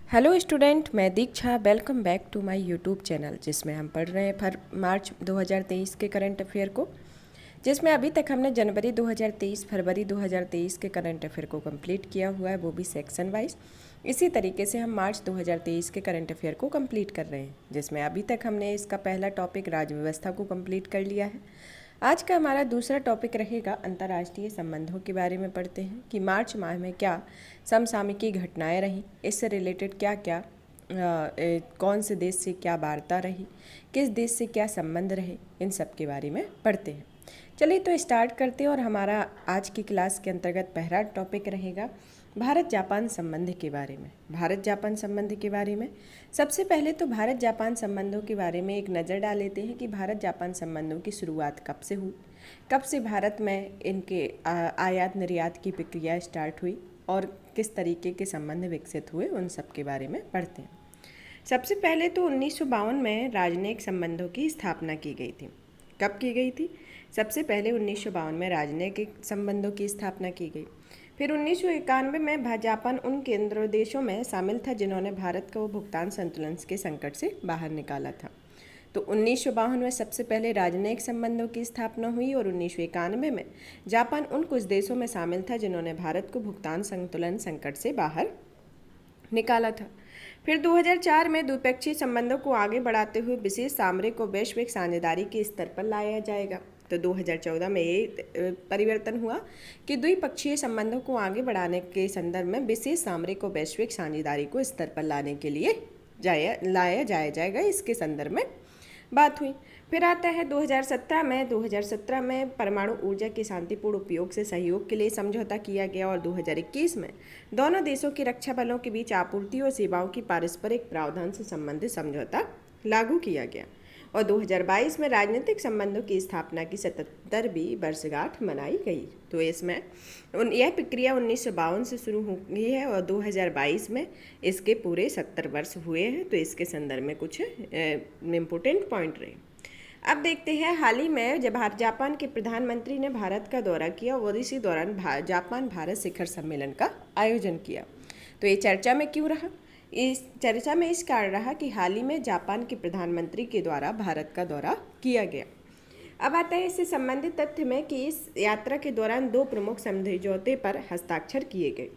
Hello student, मैं Diksha. Welcome back to my YouTube channel, जिसमें हम पढ़ रहे हैं मार्च 2023 के करंट अफेयर को, जिसमें अभी तक हमने जनवरी 2023 फरवरी 2023 के करंट अफेयर को कंप्लीट किया हुआ है, वो भी सेक्शन वाइज। इसी तरीके से हम मार्च 2023 के करंट अफेयर को कंप्लीट कर रहे हैं, जिसमें अभी तक हमने इसका पहला टॉपिक राज्य व्यवस्था को कंप्लीट कर लिया है। आज का हमारा दूसरा टॉपिक रहेगा अंतर्राष्ट्रीय संबंधों के बारे में। पढ़ते हैं कि मार्च माह में क्या समसामयिकी घटनाएं रहीं, इससे रिलेटेड क्या क्या कौन से देश से क्या वार्ता रही, किस देश से क्या संबंध रहे, इन सब के बारे में पढ़ते हैं। चलिए तो स्टार्ट करते हैं। और हमारा आज की क्लास के अंतर्गत पहला टॉपिक रहेगा भारत जापान संबंध के बारे में। भारत जापान संबंध के बारे में सबसे पहले तो भारत जापान संबंधों के बारे में एक नज़र डाल लेते हैं कि भारत जापान संबंधों की शुरुआत कब से हुई, कब से भारत में इनके आयात निर्यात की प्रक्रिया स्टार्ट हुई और किस तरीके के संबंध विकसित हुए, उन सब के बारे में पढ़ते हैं। सबसे पहले तो 1952 में राजनयिक संबंधों की स्थापना की गई थी। कब की गई थी? सबसे पहले 1952 में राजनयिक संबंधों की स्थापना की गई। फिर 1991 में जापान उन केंद्र देशों में शामिल था जिन्होंने भारत को भुगतान संतुलन के संकट से बाहर निकाला था। तो 1952 में सबसे पहले राजनयिक संबंधों की स्थापना हुई और 1991 में जापान उन कुछ देशों में शामिल था जिन्होंने भारत को भुगतान संतुलन संकट से बाहर निकाला था। फिर 2004 में द्विपक्षीय संबंधों को आगे बढ़ाते हुए विशेष सामरिक और वैश्विक साझेदारी के स्तर पर लाया जाएगा। तो 2014 में ये परिवर्तन हुआ कि द्विपक्षीय संबंधों को आगे बढ़ाने के संदर्भ में विशेष सामरिक और वैश्विक साझेदारी को स्तर पर लाने के लिए लाया जाएगा, इसके संदर्भ में बात हुई। फिर आता है 2017 में परमाणु ऊर्जा के शांतिपूर्ण उपयोग से सहयोग के लिए समझौता किया गया और 2021 में दोनों देशों के रक्षा बलों के बीच आपूर्ति और सेवाओं की पारस्परिक प्रावधान से संबंधित समझौता लागू किया गया और 2022 में राजनीतिक संबंधों की स्थापना की 77वीं वर्षगांठ मनाई गई। तो इसमें यह प्रक्रिया 1952 से शुरू हुई है और 2022 में इसके पूरे 70 वर्ष हुए हैं। तो इसके संदर्भ में कुछ इम्पोर्टेंट पॉइंट रहे। अब देखते हैं, हाल ही में जब जापान के प्रधानमंत्री ने भारत का दौरा किया और इसी दौरान जापान भारत शिखर सम्मेलन का आयोजन किया। तो ये चर्चा में क्यों रहा? इस चर्चा में इस कारण रहा कि हाल ही में जापान के प्रधानमंत्री के द्वारा भारत का दौरा किया गया। अब आता है इससे संबंधित तथ्य में कि इस यात्रा के दौरान दो प्रमुख समझौते पर हस्ताक्षर किए गए।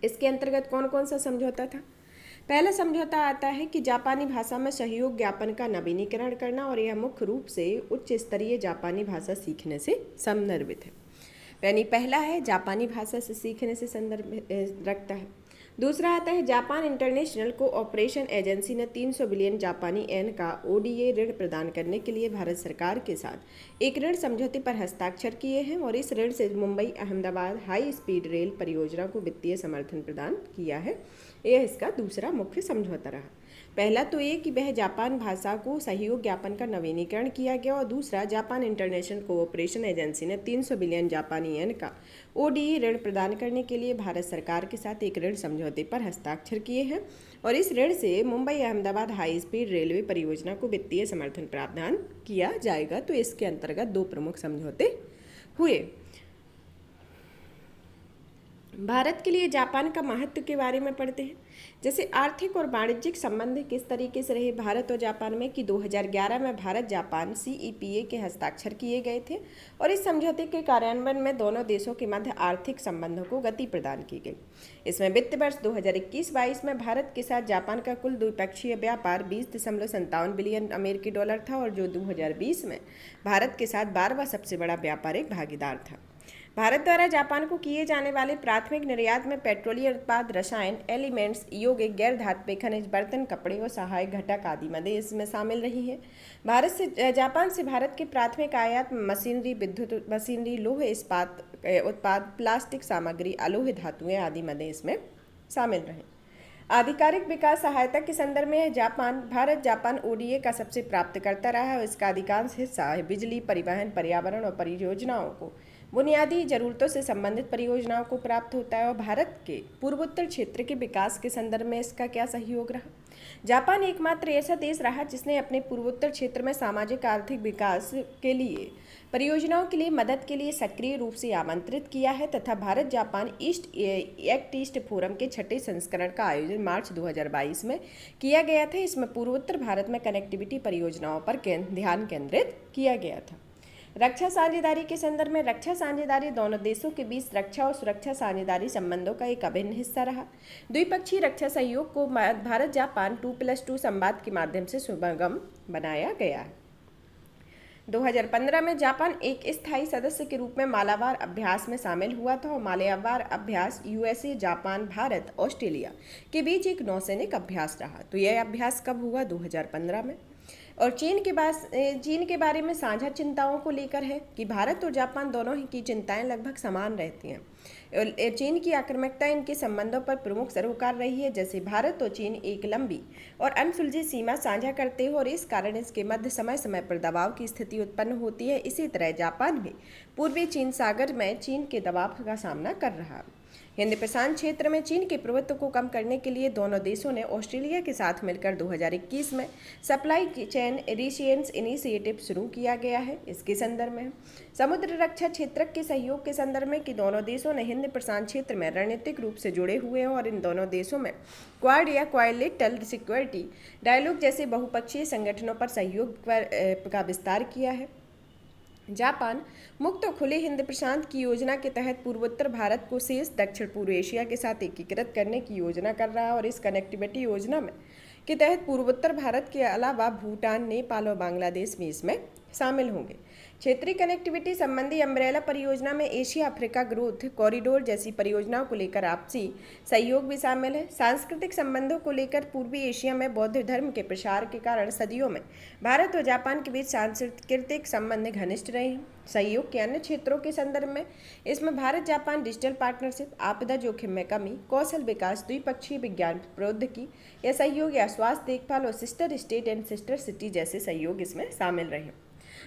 इसके अंतर्गत कौन कौन सा समझौता था? पहला समझौता आता है कि जापानी भाषा में सहयोग ज्ञापन का नवीनीकरण करना, और यह मुख्य रूप से उच्च स्तरीय जापानी भाषा सीखने से संदर्भित है। यानी पहला है जापानी भाषा से सीखने से संदर्भ रखता है। दूसरा आता है जापान इंटरनेशनल कोऑपरेशन एजेंसी ने 300 बिलियन जापानी येन का ओडीए ऋण प्रदान करने के लिए भारत सरकार के साथ एक ऋण समझौते पर हस्ताक्षर किए हैं और इस ऋण से Mumbai Ahmedabad high speed rail परियोजना को वित्तीय समर्थन प्रदान किया है। यह इसका दूसरा मुख्य समझौता रहा। पहला तो ये कि वह जापान भाषा को सहयोग ज्ञापन का नवीनीकरण किया गया और दूसरा जापान इंटरनेशनल कोऑपरेशन एजेंसी ने 300 बिलियन जापानी येन का ओडीई ऋण प्रदान करने के लिए भारत सरकार के साथ एक ऋण समझौते पर हस्ताक्षर किए हैं और इस ऋण से Mumbai Ahmedabad high speed railway परियोजना को वित्तीय समर्थन प्रावधान किया जाएगा। तो इसके अंतर्गत दो प्रमुख समझौते हुए। भारत के लिए जापान का महत्व के बारे में पढ़ते हैं। जैसे आर्थिक और वाणिज्यिक संबंध किस तरीके से रहे भारत और जापान में, कि 2011 में भारत जापान सीईपीए के हस्ताक्षर किए गए थे और इस समझौते के कार्यान्वयन में दोनों देशों के मध्य आर्थिक संबंधों को गति प्रदान की गई। इसमें वित्त वर्ष 2021-22 में भारत के साथ जापान का कुल द्विपक्षीय व्यापार 20.57 बिलियन अमेरिकी डॉलर था और जो 2020 में भारत के साथ 12वां सबसे बड़ा व्यापारिक भागीदार था। भारत द्वारा जापान को किए जाने वाले प्राथमिक निर्यात में पेट्रोलियम उत्पाद, रसायन, एलिमेंट्स, यौगिक, गैर धात्विक खनिज, बर्तन, कपड़े और सहायक घटक आदि मदे इसमें शामिल रही हैं। जापान से भारत के प्राथमिक आयात मशीनरी, विद्युत मशीनरी, लौह इस्पात उत्पाद, प्लास्टिक सामग्री, अलोह धातुएं आदि मदे इसमें शामिल रहे। आधिकारिक विकास सहायता के संदर्भ में भारत जापान ओडीए का सबसे प्राप्तकर्ता रहा है और इसका अधिकांश हिस्सा बिजली, परिवहन, पर्यावरण और परियोजनाओं को बुनियादी ज़रूरतों से संबंधित परियोजनाओं को प्राप्त होता है और भारत के पूर्वोत्तर क्षेत्र के विकास के संदर्भ में इसका क्या सहयोग रहा। जापान एकमात्र ऐसा देश रहा जिसने अपने पूर्वोत्तर क्षेत्र में सामाजिक आर्थिक विकास के लिए परियोजनाओं के लिए मदद के लिए सक्रिय रूप से आमंत्रित किया है तथा भारत जापान ईस्ट फोरम के छठे संस्करण का आयोजन मार्च 2022 में किया गया था। इसमें पूर्वोत्तर भारत में कनेक्टिविटी परियोजनाओं पर ध्यान केंद्रित किया गया था। रक्षा साझेदारी के संदर्भ में रक्षा साझेदारी दोनों देशों के बीच रक्षा और सुरक्षा साझेदारी संबंधों का एक अभिन्न हिस्सा रहा। द्विपक्षीय रक्षा सहयोग को भारत जापान 2+2 संवाद के माध्यम से सुगम बनाया गया है। 2015 में जापान एक स्थायी सदस्य के रूप में मालाबार अभ्यास में शामिल हुआ था और मालाबार अभ्यास यूएसए, जापान, भारत, ऑस्ट्रेलिया के बीच एक नौसैनिक अभ्यास रहा। तो यह अभ्यास कब हुआ? 2015 में। और चीन के बारे में साझा चिंताओं को लेकर है कि भारत और जापान दोनों ही की चिंताएं लगभग समान रहती हैं। चीन की आक्रामकता इनके संबंधों पर प्रमुख सरोकार रही है। जैसे भारत और चीन एक लंबी और अनसुलझी सीमा साझा करते हैं और इस कारण इसके मध्य समय समय पर दबाव की स्थिति उत्पन्न होती है। इसी तरह जापान भी पूर्वी चीन सागर में चीन के दबाव का सामना कर रहा है। हिंद प्रशांत क्षेत्र में चीन के प्रभुत्व को कम करने के लिए दोनों देशों ने ऑस्ट्रेलिया के साथ मिलकर 2021 में सप्लाई चेन रिशियंस इनिशिएटिव शुरू किया गया है। इसके संदर्भ में समुद्र रक्षा क्षेत्र के सहयोग के संदर्भ में कि दोनों देशों ने हिंद प्रशांत क्षेत्र में रणनीतिक रूप से जुड़े हुए हैं और इन दोनों देशों में क्वाड या क्वाड्रिलेटरल सिक्योरिटी डायलॉग जैसे बहुपक्षीय संगठनों पर सहयोग का विस्तार किया है। जापान मुक्त और खुले हिंद प्रशांत की योजना के तहत पूर्वोत्तर भारत को शेष दक्षिण पूर्व एशिया के साथ एकीकृत करने की योजना कर रहा है और इस कनेक्टिविटी योजना में के तहत पूर्वोत्तर भारत के अलावा भूटान, नेपाल और बांग्लादेश भी इसमें शामिल होंगे। क्षेत्रीय कनेक्टिविटी संबंधी अम्ब्रेला परियोजना में एशिया अफ्रीका ग्रोथ कॉरिडोर जैसी परियोजनाओं को लेकर आपसी सहयोग भी शामिल है। सांस्कृतिक संबंधों को लेकर पूर्वी एशिया में बौद्ध धर्म के प्रसार के कारण सदियों में भारत और जापान के बीच सांस्कृतिक संबंध घनिष्ठ रहे हैं। सहयोग के अन्य क्षेत्रों के संदर्भ में इसमें भारत जापान डिजिटल पार्टनरशिप, आपदा जोखिम में कमी, कौशल विकास, द्विपक्षीय विज्ञान प्रौद्योगिकी या सहयोग या स्वास्थ्य देखभाल और sister state and sister city जैसे सहयोग इसमें शामिल रहे।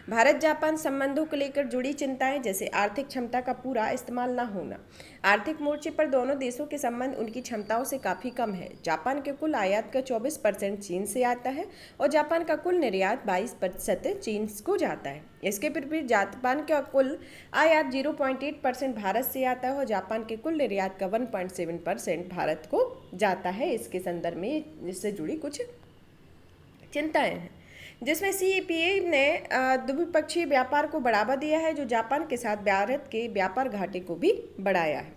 भारत जापान संबंधों को लेकर जुड़ी चिंताएं जैसे आर्थिक क्षमता का पूरा इस्तेमाल न होना। आर्थिक मोर्चे पर दोनों देशों के संबंध उनकी क्षमताओं से काफ़ी कम है। जापान के कुल आयात का 24% चीन से आता है और जापान का कुल निर्यात 22% चीन को जाता है। इसके विपरीत जापान का कुल आयात 0.8% भारत से आता है और जापान के कुल निर्यात का 1.7% भारत को जाता है। इसके संदर्भ में इससे जुड़ी कुछ चिंताएं हैं जिसमें CEPA ने द्विपक्षीय व्यापार को बढ़ावा दिया है जो जापान के साथ भारत के व्यापार घाटे को भी बढ़ाया है।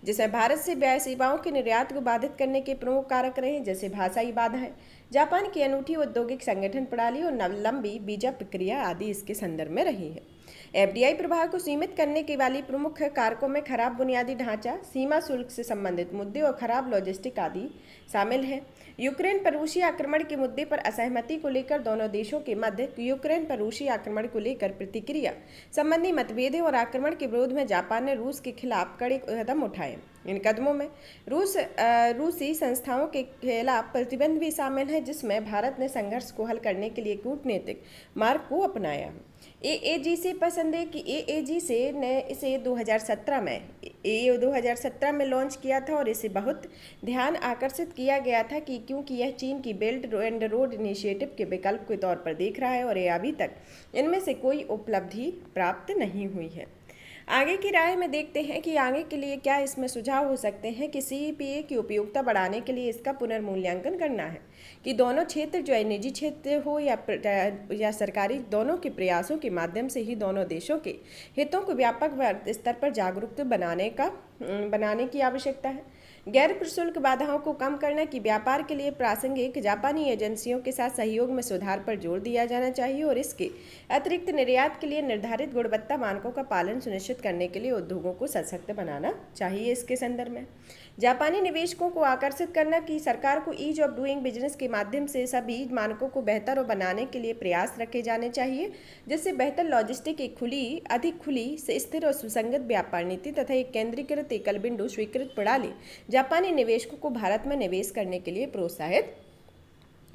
जिसमें भारत से सेवाओं के निर्यात को बाधित करने के प्रमुख कारक रहे जैसे भाषाई बाधाएं, जापान की अनूठी औद्योगिक संगठन प्रणाली और लंबी वीजा प्रक्रिया आदि इसके संदर्भ में रही है। FDI प्रभाव को सीमित करने के वाली प्रमुख कारकों में खराब बुनियादी ढांचा, सीमा शुल्क से संबंधित मुद्दे और खराब लॉजिस्टिक आदि शामिल हैं। यूक्रेन पर रूसी आक्रमण के मुद्दे पर असहमति को लेकर दोनों देशों के मध्य यूक्रेन पर रूसी आक्रमण को लेकर प्रतिक्रिया संबंधी मतभेद और आक्रमण के विरोध में जापान ने रूस के खिलाफ कड़े कदम उठाए। इन कदमों में रूसी संस्थाओं के खिलाफ प्रतिबंध भी शामिल है जिसमें भारत ने संघर्ष को हल करने के लिए कूटनीतिक मार्ग को अपनाया। AAG से पसंद है कि AAG से ने इसे 2017 में लॉन्च किया था और इसे बहुत ध्यान आकर्षित किया गया था कि क्योंकि यह चीन की बेल्ट एंड रोड इनिशिएटिव के विकल्प के तौर पर देख रहा है और यह अभी तक इनमें से कोई उपलब्धि प्राप्त नहीं हुई है। आगे की राय में देखते हैं कि आगे के लिए क्या इसमें सुझाव हो सकते हैं कि CEPA की उपयोगिता बढ़ाने के लिए इसका पुनर्मूल्यांकन करना है कि दोनों क्षेत्र जो निजी क्षेत्र हो या सरकारी दोनों के प्रयासों के माध्यम से ही दोनों देशों के हितों को व्यापक स्तर पर जागरूक बनाने की आवश्यकता है। गैर प्रशुल्क बाधाओं को कम करना कि व्यापार के लिए प्रासंगिक जापानी एजेंसियों के साथ सहयोग में सुधार पर जोर दिया जाना चाहिए और इसके अतिरिक्त निर्यात के लिए निर्धारित गुणवत्ता मानकों का पालन सुनिश्चित करने के लिए उद्योगों को सशक्त बनाना चाहिए। इसके संदर्भ में जापानी निवेशकों को आकर्षित करना कि सरकार को ईज ऑफ डूइंग बिजनेस के माध्यम से सभी मानकों को बेहतर और बनाने के लिए प्रयास रखे जाने चाहिए जिससे बेहतर लॉजिस्टिक अधिक खुली स्थिर और सुसंगत व्यापार नीति तथा एक केंद्रीकृत एकल बिंदु स्वीकृत प्रणाली जापानी निवेशकों को भारत में निवेश करने के लिए प्रोत्साहित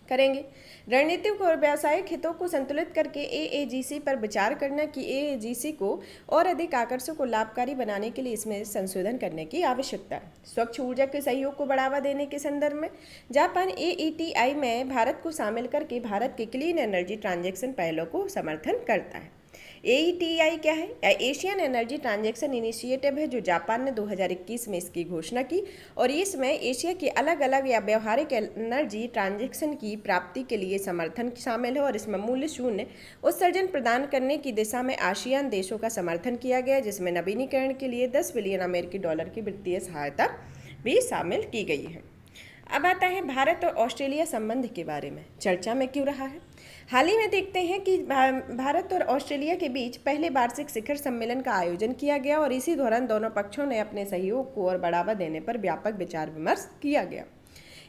करेंगे। रणनीतिक और व्यावसायिक हितों को संतुलित करके एएजीसी पर विचार करना कि एएजीसी को और अधिक आकर्षक और लाभकारी बनाने के लिए इसमें संशोधन करने की आवश्यकता है। स्वच्छ ऊर्जा के सहयोग को बढ़ावा देने के संदर्भ में जापान एईटीआई में भारत को शामिल करके भारत के क्लीन एनर्जी ट्रांजैक्शन पहलों को समर्थन करता है। एईटीआई क्या है? एशियन एनर्जी ट्रांजैक्शन इनिशिएटिव है, जो जापान ने 2021 में इसकी घोषणा की और इसमें एशिया के अलग अलग या व्यवहारिक एनर्जी ट्रांजैक्शन की प्राप्ति के लिए समर्थन शामिल है और इसमें मूल्य शून्य उत्सर्जन प्रदान करने की दिशा में आसियान देशों का समर्थन किया गया, जिसमें नवीनीकरण के लिए $10 बिलियन की वित्तीय सहायता भी शामिल की गई है। अब आता है भारत और ऑस्ट्रेलिया संबंध के बारे में चर्चा में क्यों रहा है। हाल ही में देखते हैं कि भारत और ऑस्ट्रेलिया के बीच पहले वार्षिक शिखर सम्मेलन का आयोजन किया गया और इसी दौरान दोनों पक्षों ने अपने सहयोग को और बढ़ावा देने पर व्यापक विचार विमर्श किया गया।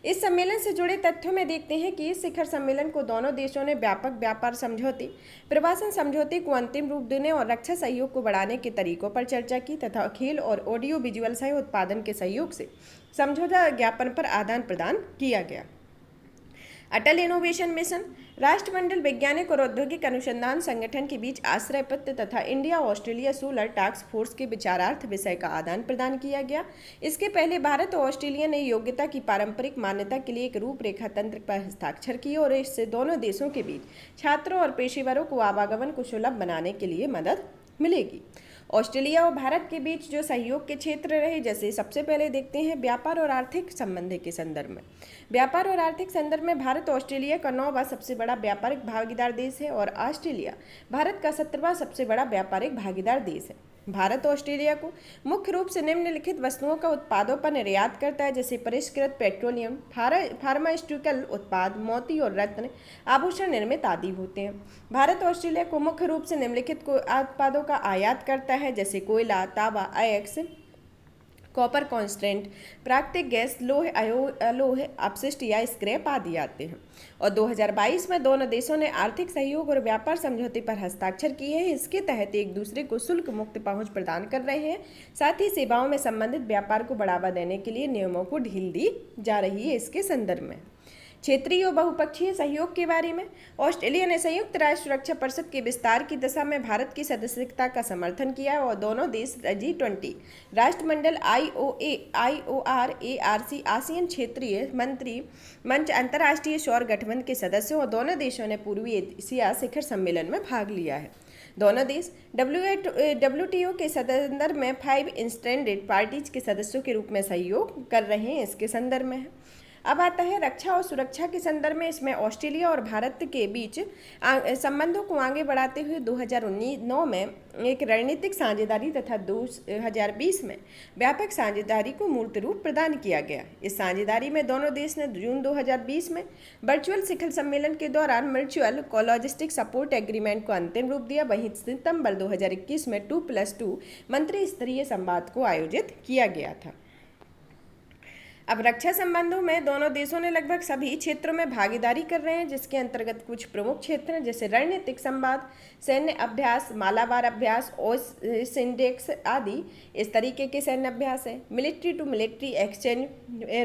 इस सम्मेलन से जुड़े तथ्यों में देखते हैं कि इस शिखर सम्मेलन को दोनों देशों ने व्यापक व्यापार समझौते, प्रवासन समझौते को अंतिम रूप देने और रक्षा सहयोग को बढ़ाने के तरीकों पर चर्चा की तथा खेल और ऑडियो विजुअल सह उत्पादन के सहयोग से समझौता ज्ञापन पर आदान प्रदान किया गया। अटल इनोवेशन मिशन, राष्ट्रमंडल वैज्ञानिक और औद्योगिक अनुसंधान संगठन के बीच आश्रय पत्र तथा India Australia solar task force के विचारार्थ विषय का आदान प्रदान किया गया। इसके पहले भारत और ऑस्ट्रेलिया ने योग्यता की पारंपरिक मान्यता के लिए एक रूपरेखा तंत्र पर हस्ताक्षर किए और इससे दोनों देशों के बीच छात्रों और पेशेवरों को आवागमन को सुलभ बनाने के लिए मदद मिलेगी। ऑस्ट्रेलिया और भारत के बीच जो सहयोग के क्षेत्र रहे, जैसे सबसे पहले देखते हैं व्यापार और आर्थिक संबंध के संदर्भ में। व्यापार और आर्थिक संदर्भ में भारत ऑस्ट्रेलिया का 9वां सबसे बड़ा व्यापारिक भागीदार देश है और ऑस्ट्रेलिया भारत का 17वां सबसे बड़ा व्यापारिक भागीदार देश है। भारत ऑस्ट्रेलिया को मुख्य रूप से निम्नलिखित वस्तुओं का उत्पादों पर निर्यात करता है, जैसे परिष्कृत पेट्रोलियम, फार्मास्यूटिकल उत्पाद, मोती और रत्न, आभूषण निर्मित आदि होते हैं। भारत ऑस्ट्रेलिया को मुख्य रूप से निम्नलिखित उत्पादों का आयात करता है, जैसे कोयला, तांबा, अयस्क, कॉपर कॉन्स्टेंट, प्राकृतिक गैस, लोहे अपशिष्ट या स्क्रैप आदि आते हैं। और 2022 में दोनों देशों ने आर्थिक सहयोग और व्यापार समझौते पर हस्ताक्षर किए हैं। इसके तहत एक दूसरे को शुल्क मुक्त पहुंच प्रदान कर रहे हैं, साथ ही सेवाओं में संबंधित व्यापार को बढ़ावा देने के लिए नियमों को ढील दी जा रही है। इसके संदर्भ में क्षेत्रीय और बहुपक्षीय सहयोग के बारे में ऑस्ट्रेलिया ने संयुक्त राष्ट्र सुरक्षा परिषद के विस्तार की दिशा में भारत की सदस्यता का समर्थन किया और दोनों देश G20 राष्ट्रमंडल, IOR, ARC, आसियान क्षेत्रीय मंत्री मंच, अंतर्राष्ट्रीय सौर गठबंधन के सदस्यों और दोनों देशों ने पूर्वी एशिया शिखर सम्मेलन में भाग लिया है। दोनों देश WTO के संदर्भ में 5 इंटरेस्टेड पार्टीज के सदस्यों के रूप में सहयोग कर रहे हैं। इसके संदर्भ में अब आता है रक्षा और सुरक्षा के संदर्भ में। इसमें ऑस्ट्रेलिया और भारत के बीच संबंधों को आगे बढ़ाते हुए 2009 में एक रणनीतिक साझेदारी तथा 2020 में व्यापक साझेदारी को मूर्त रूप प्रदान किया गया। इस साझेदारी में दोनों देश ने जून 2020 में वर्चुअल शिखर सम्मेलन के दौरान म्यूचुअल लॉजिस्टिक सपोर्ट एग्रीमेंट को अंतिम रूप दिया। वहीं सितंबर 2021 में 2+2 मंत्री स्तरीय संवाद को आयोजित किया गया था। अब रक्षा संबंधों में दोनों देशों ने लगभग सभी क्षेत्रों में भागीदारी कर रहे हैं, जिसके अंतर्गत कुछ प्रमुख क्षेत्र हैं, जैसे रणनीतिक संवाद, सैन्य अभ्यास, मालाबार अभ्यास, सिंडेक्स आदि इस तरीके के सैन्य अभ्यास हैं। मिलिट्री टू मिलिट्री एक्सचेंज,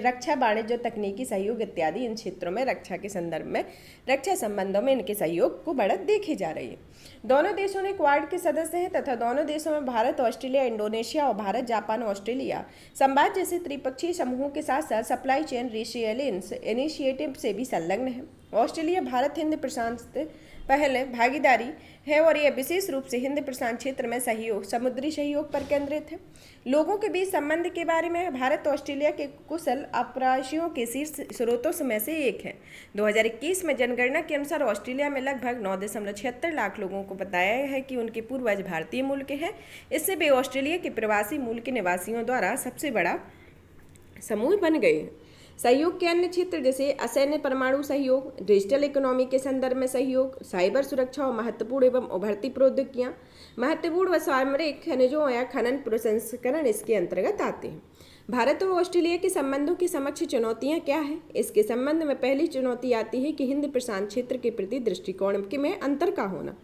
रक्षा वाणिज्य और तकनीकी सहयोग इत्यादि इन क्षेत्रों में रक्षा के संदर्भ में रक्षा संबंधों में इनके सहयोग को बढ़त देखी जा रही है। दोनों देशों ने क्वाड के सदस्य हैं तथा दोनों देशों में भारत, ऑस्ट्रेलिया, इंडोनेशिया और भारत, जापान, ऑस्ट्रेलिया संवाद जैसे त्रिपक्षीय समूहों के साथ साथ सप्लाई चेन रेसिलियंस इनिशिएटिव से भी संलग्न है। ऑस्ट्रेलिया भारत हिंद प्रशांत पहले भागीदारी है और यह विशेष रूप से हिंद प्रशांत क्षेत्र में सहयोग, समुद्री सहयोग पर केंद्रित है। लोगों के बीच संबंध के बारे में भारत ऑस्ट्रेलिया के कुशल आप्रवासियों के शीर्ष स्रोतों में से एक है। 2021 में जनगणना के अनुसार ऑस्ट्रेलिया में लगभग 9.76 लाख लोगों को बताया है कि उनके पूर्वज भारतीय मूल के हैं। इससे वे ऑस्ट्रेलिया के प्रवासी मूल के निवासियों द्वारा सबसे बड़ा समूह बन गए हैं। सहयोग के अन्य क्षेत्र जैसे असैन्य परमाणु सहयोग, डिजिटल इकोनॉमी के संदर्भ में सहयोग, साइबर सुरक्षा और महत्वपूर्ण एवं उभरती प्रौद्योगिकियां, महत्वपूर्ण व सामरिक खनिजों या खनन प्रसंस्करण इसके अंतर्गत आते हैं। भारत और ऑस्ट्रेलिया के संबंधों की समक्ष चुनौतियां क्या हैं? इसके संबंध में पहली चुनौती आती है कि हिंद प्रशांत क्षेत्र के प्रति दृष्टिकोण के में अंतर का होना।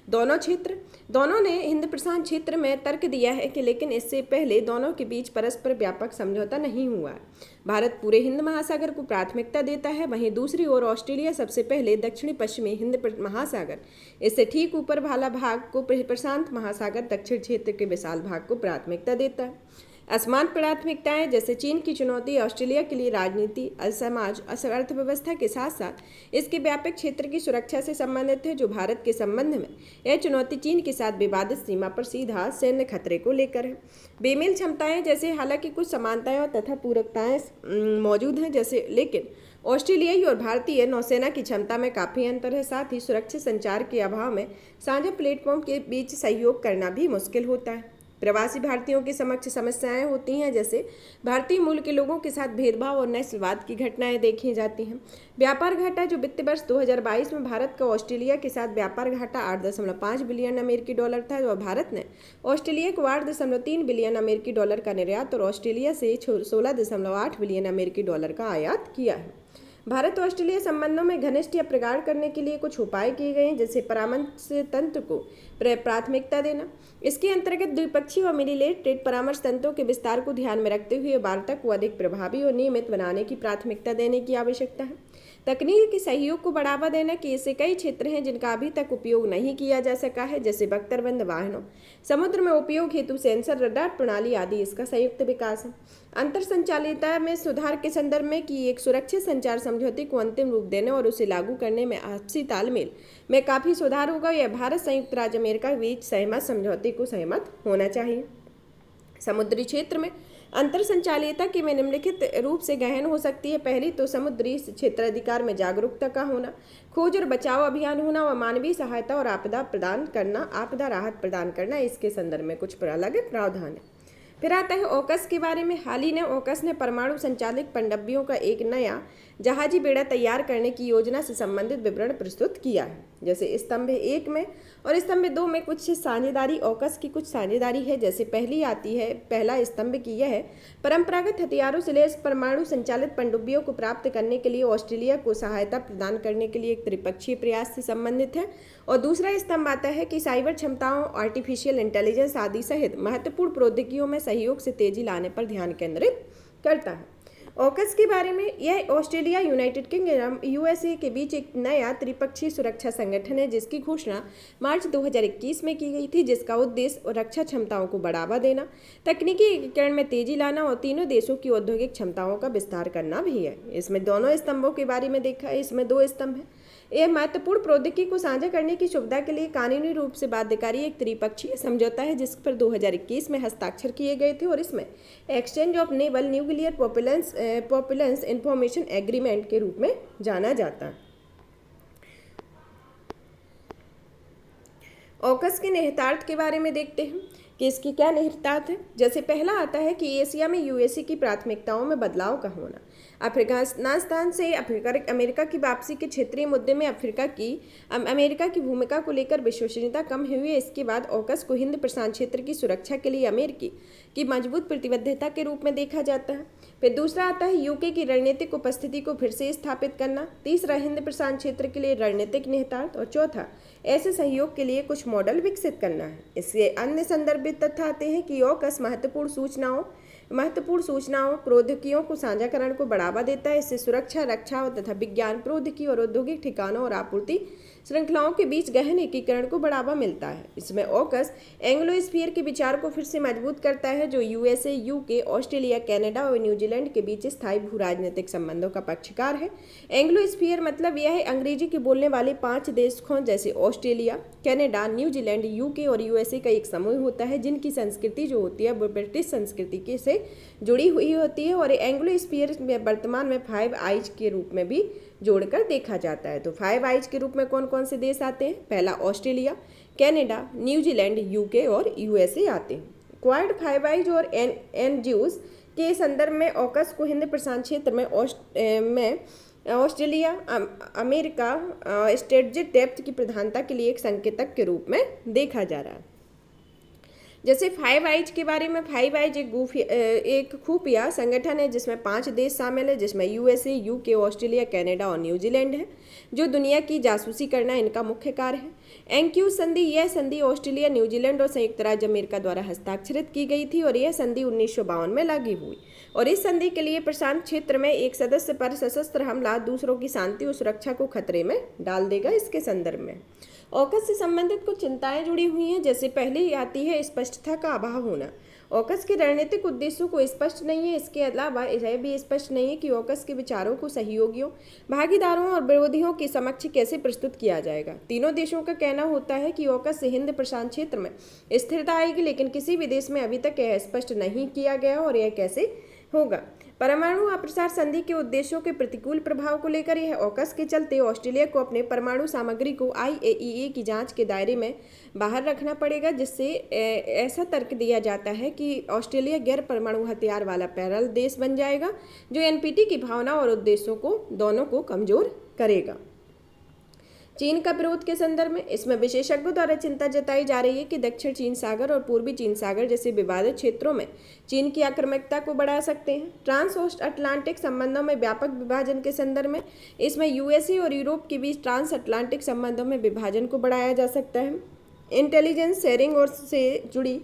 दोनों ने हिंद प्रशांत क्षेत्र में तर्क दिया है कि लेकिन इससे पहले दोनों के बीच परस्पर व्यापक समझौता नहीं हुआ है। भारत पूरे हिंद महासागर को प्राथमिकता देता है, वहीं दूसरी ओर ऑस्ट्रेलिया सबसे पहले दक्षिणी पश्चिमी हिंद महासागर, इससे ठीक ऊपर वाला भाग को प्रशांत महासागर दक्षिण क्षेत्र के विशाल भाग को प्राथमिकता देता है। असमान प्राथमिकताएं जैसे चीन की चुनौती ऑस्ट्रेलिया के लिए राजनीति, समाज, अर्थव्यवस्था के साथ साथ इसके व्यापक क्षेत्र की सुरक्षा से संबंधित है, जो भारत के संबंध में यह चुनौती चीन के साथ विवादित सीमा पर सीधा सैन्य खतरे को लेकर है। बेमेल क्षमताएं जैसे हालांकि कुछ समानताएं और तथा पूरकताएं मौजूद हैं जैसे, लेकिन ऑस्ट्रेलियाई और भारतीय नौसेना की क्षमता में काफ़ी अंतर है। साथ ही सुरक्षित संचार के अभाव में साझा प्लेटफॉर्म के बीच सहयोग करना भी मुश्किल होता है। प्रवासी भारतीयों के समक्ष समस्याएं होती हैं जैसे भारतीय मूल के लोगों के साथ भेदभाव और नस्लवाद की घटनाएं देखी जाती हैं। व्यापार घाटा, जो वित्त वर्ष 2022 में भारत का ऑस्ट्रेलिया के साथ व्यापार घाटा 8.5 बिलियन अमेरिकी डॉलर था, और भारत ने ऑस्ट्रेलिया को 8.3 बिलियन अमेरिकी डॉलर का निर्यात और ऑस्ट्रेलिया से 16.8 बिलियन अमेरिकी डॉलर का आयात किया है। भारत ऑस्ट्रेलिया संबंधों में घनिष्ठ या प्रगाढ़ करने के लिए कुछ उपाय किए गए हैं, जैसे परामर्श तंत्र को प्राथमिकता देना। इसके अंतर्गत द्विपक्षीय और मिलिलेटरेट परामर्श तंत्रों के विस्तार को ध्यान में रखते हुए वार्ता को अधिक प्रभावी और नियमित बनाने की प्राथमिकता देने की आवश्यकता है। तकनीकी सहयोग को बढ़ावा देना कि ऐसे कई क्षेत्र हैं जिनका अभी तक उपयोग नहीं किया जा सका है, जैसे बख्तरबंद वाहनों, समुद्र में उपयोग हेतु सेंसर, रडार प्रणाली आदि इसका संयुक्त विकास है। अंतर संचालिता में सुधार के संदर्भ में कि एक सुरक्षित संचार समझौते को अंतिम रूप देने और उसे लागू करने में आपसी तालमेल में काफ़ी सुधार होगा। यह भारत संयुक्त राज्य अमेरिका के बीच सहमत समझौते को सहमत होना चाहिए। समुद्री क्षेत्र में अंतर संचालिता की में निम्नलिखित रूप से गहन हो सकती है। पहली तो समुद्री क्षेत्राधिकार में जागरूकता का होना, खोज और बचाव अभियान होना और मानवीय सहायता और आपदा राहत प्रदान करना, इसके संदर्भ में कुछ अलग प्रावधान है। फिर आता है ऑकस के बारे में। हाल ही में ऑकस ने परमाणु संचालित पनडब्बियों का एक नया जहाजी बेड़ा तैयार करने की योजना से संबंधित विवरण प्रस्तुत किया है, जैसे स्तंभ 1 में और स्तंभ 2 में कुछ साझेदारी, ऑकस की कुछ साझेदारी है। जैसे पहला स्तंभ की यह है, परंपरागत हथियारों से लैस परमाणु संचालित पनडुब्बियों को प्राप्त करने के लिए ऑस्ट्रेलिया को सहायता प्रदान करने के लिए एक त्रिपक्षीय प्रयास से संबंधित है। और दूसरा स्तंभ आता है कि साइबर क्षमताओं, आर्टिफिशियल इंटेलिजेंस आदि सहित महत्वपूर्ण प्रौद्योगिकियों में सहयोग से तेजी लाने पर ध्यान केंद्रित करता है। ऑकस के बारे में, यह ऑस्ट्रेलिया, यूनाइटेड किंगडम, यूएसए के बीच एक नया त्रिपक्षीय सुरक्षा संगठन है जिसकी घोषणा मार्च 2021 में की गई थी, जिसका उद्देश्य रक्षा क्षमताओं को बढ़ावा देना, तकनीकी एकीकरण में तेजी लाना और तीनों देशों की औद्योगिक क्षमताओं का विस्तार करना भी है। इसमें दोनों स्तंभों के बारे में देखा है, इसमें 2 स्तंभ हैं। यह महत्वपूर्ण प्रौद्योगिकी को साझा करने की सुविधा के लिए कानूनी रूप से बाध्यकारी एक त्रिपक्षीय समझौता है जिस पर 2021 में हस्ताक्षर किए गए थे, और इसमें exchange of naval nuclear प्रोपेलेंस information agreement के रूप में जाना जाता है। ऑकस के निहितार्थ के बारे में देखते हैं कि इसकी क्या निहितार्थ है। जैसे पहला आता है कि एशिया में यूएसए की प्राथमिकताओं में बदलाव का होना, अफगानिस्तान से अमेरिका की वापसी के क्षेत्रीय मुद्दे में अमेरिका की भूमिका को लेकर विश्वसनीयता कम हुई है। इसके बाद ऑकस को हिंद प्रशांत क्षेत्र की सुरक्षा के लिए अमेरिकी की मजबूत प्रतिबद्धता के रूप में देखा जाता है। फिर दूसरा आता है यूके की रणनीतिक उपस्थिति को फिर से स्थापित करना। तीसरा, हिंद प्रशांत क्षेत्र के लिए रणनीतिक निहितार्थ। और चौथा, ऐसे सहयोग के लिए कुछ मॉडल विकसित करना है। इससे अन्य संदर्भित तथ्य आते हैं कि ऑकस महत्वपूर्ण सूचनाओं प्रौद्योगिकियों को साझाकरण को बढ़ावा देता है। इससे सुरक्षा, रक्षा तथा विज्ञान प्रौद्योगिकी और औद्योगिक ठिकानों और आपूर्ति श्रृंखलाओं के बीच गहन एकीकरण को बढ़ावा मिलता है। इसमें ऑकस एंग्लो स्फीयर के विचार को फिर से मजबूत करता है, जो यूएसए, यूके, ऑस्ट्रेलिया, कनाडा और न्यूजीलैंड के बीच स्थायी भू राजनीतिक संबंधों का पक्षकार है। एंग्लो स्फीयर मतलब यह है अंग्रेजी के बोलने वाले 5 देशों जैसे ऑस्ट्रेलिया, कनाडा, न्यूजीलैंड, यूके और यूएसए का एक समूह होता है जिनकी संस्कृति जो होती है वो ब्रिटिश संस्कृति से जुड़ी हुई होती है। और एंग्लो स्फीयर में वर्तमान में 5 आइज के रूप में भी जोड़कर देखा जाता है। तो 5 आइज के रूप में कौन कौन से देश आते हैं? पहला ऑस्ट्रेलिया, कनाडा, न्यूजीलैंड, यूके और यूएसए आते हैं। क्वाड 5 आइज और एनजीओज के संदर्भ में ऑकस को हिंद प्रशांत क्षेत्र में ऑस्ट्रेलिया, अमेरिका स्ट्रेटेजिक डेप्थ की प्रधानता के लिए एक संकेतक के रूप में देखा जा रहा है। जैसे फाइव आइज के बारे में, फाइव आइज एक खुफिया संगठन है जिसमें 5 देश शामिल है, जिसमें यूएसए, यूके, ऑस्ट्रेलिया, कनाडा और न्यूजीलैंड है, जो दुनिया की जासूसी करना इनका मुख्य कार्य है। एंक्यूज संधि, यह संधि ऑस्ट्रेलिया, न्यूजीलैंड और संयुक्त राज्य अमेरिका द्वारा हस्ताक्षरित की गई थी और यह संधि 1952 में लागू हुई और इस संधि के लिए प्रशांत क्षेत्र में एक सदस्य पर सशस्त्र हमला दूसरों की शांति और सुरक्षा को खतरे में डाल देगा। इसके संदर्भ में ऑकस से संबंधित कुछ चिंताएं जुड़ी हुई हैं, जैसे पहले आती है स्पष्टता का अभाव होना। ऑकस के रणनीतिक उद्देश्यों को स्पष्ट नहीं है। इसके अलावा यह भी स्पष्ट नहीं है कि ऑकस के विचारों को सहयोगियों, भागीदारों और विरोधियों के समक्ष कैसे प्रस्तुत किया जाएगा। तीनों देशों का कहना होता है कि ऑकस से हिंद प्रशांत क्षेत्र में स्थिरता आएगी, लेकिन किसी भी देश में अभी तक यह स्पष्ट नहीं किया गया और यह कैसे होगा। परमाणु अप्रसार संधि के उद्देश्यों के प्रतिकूल प्रभाव को लेकर यह ऑकस के चलते ऑस्ट्रेलिया को अपने परमाणु सामग्री को IAEA की जांच के दायरे में बाहर रखना पड़ेगा, जिससे ऐसा तर्क दिया जाता है कि ऑस्ट्रेलिया गैर परमाणु हथियार वाला पैरल देश बन जाएगा, जो NPT की भावना और उद्देश्यों को दोनों को कमजोर करेगा। चीन का विरोध के संदर्भ में, इसमें विशेषज्ञों द्वारा चिंता जताई जा रही है कि दक्षिण चीन सागर और पूर्वी चीन सागर जैसे विवादित क्षेत्रों में चीन की आक्रामकता को बढ़ा सकते हैं। ट्रांस अटलांटिक संबंधों में व्यापक विभाजन के संदर्भ में, इसमें यूएसए और यूरोप के बीच ट्रांस अटलांटिक संबंधों में विभाजन को बढ़ाया जा सकता है। इंटेलिजेंस शेयरिंग और से जुड़ी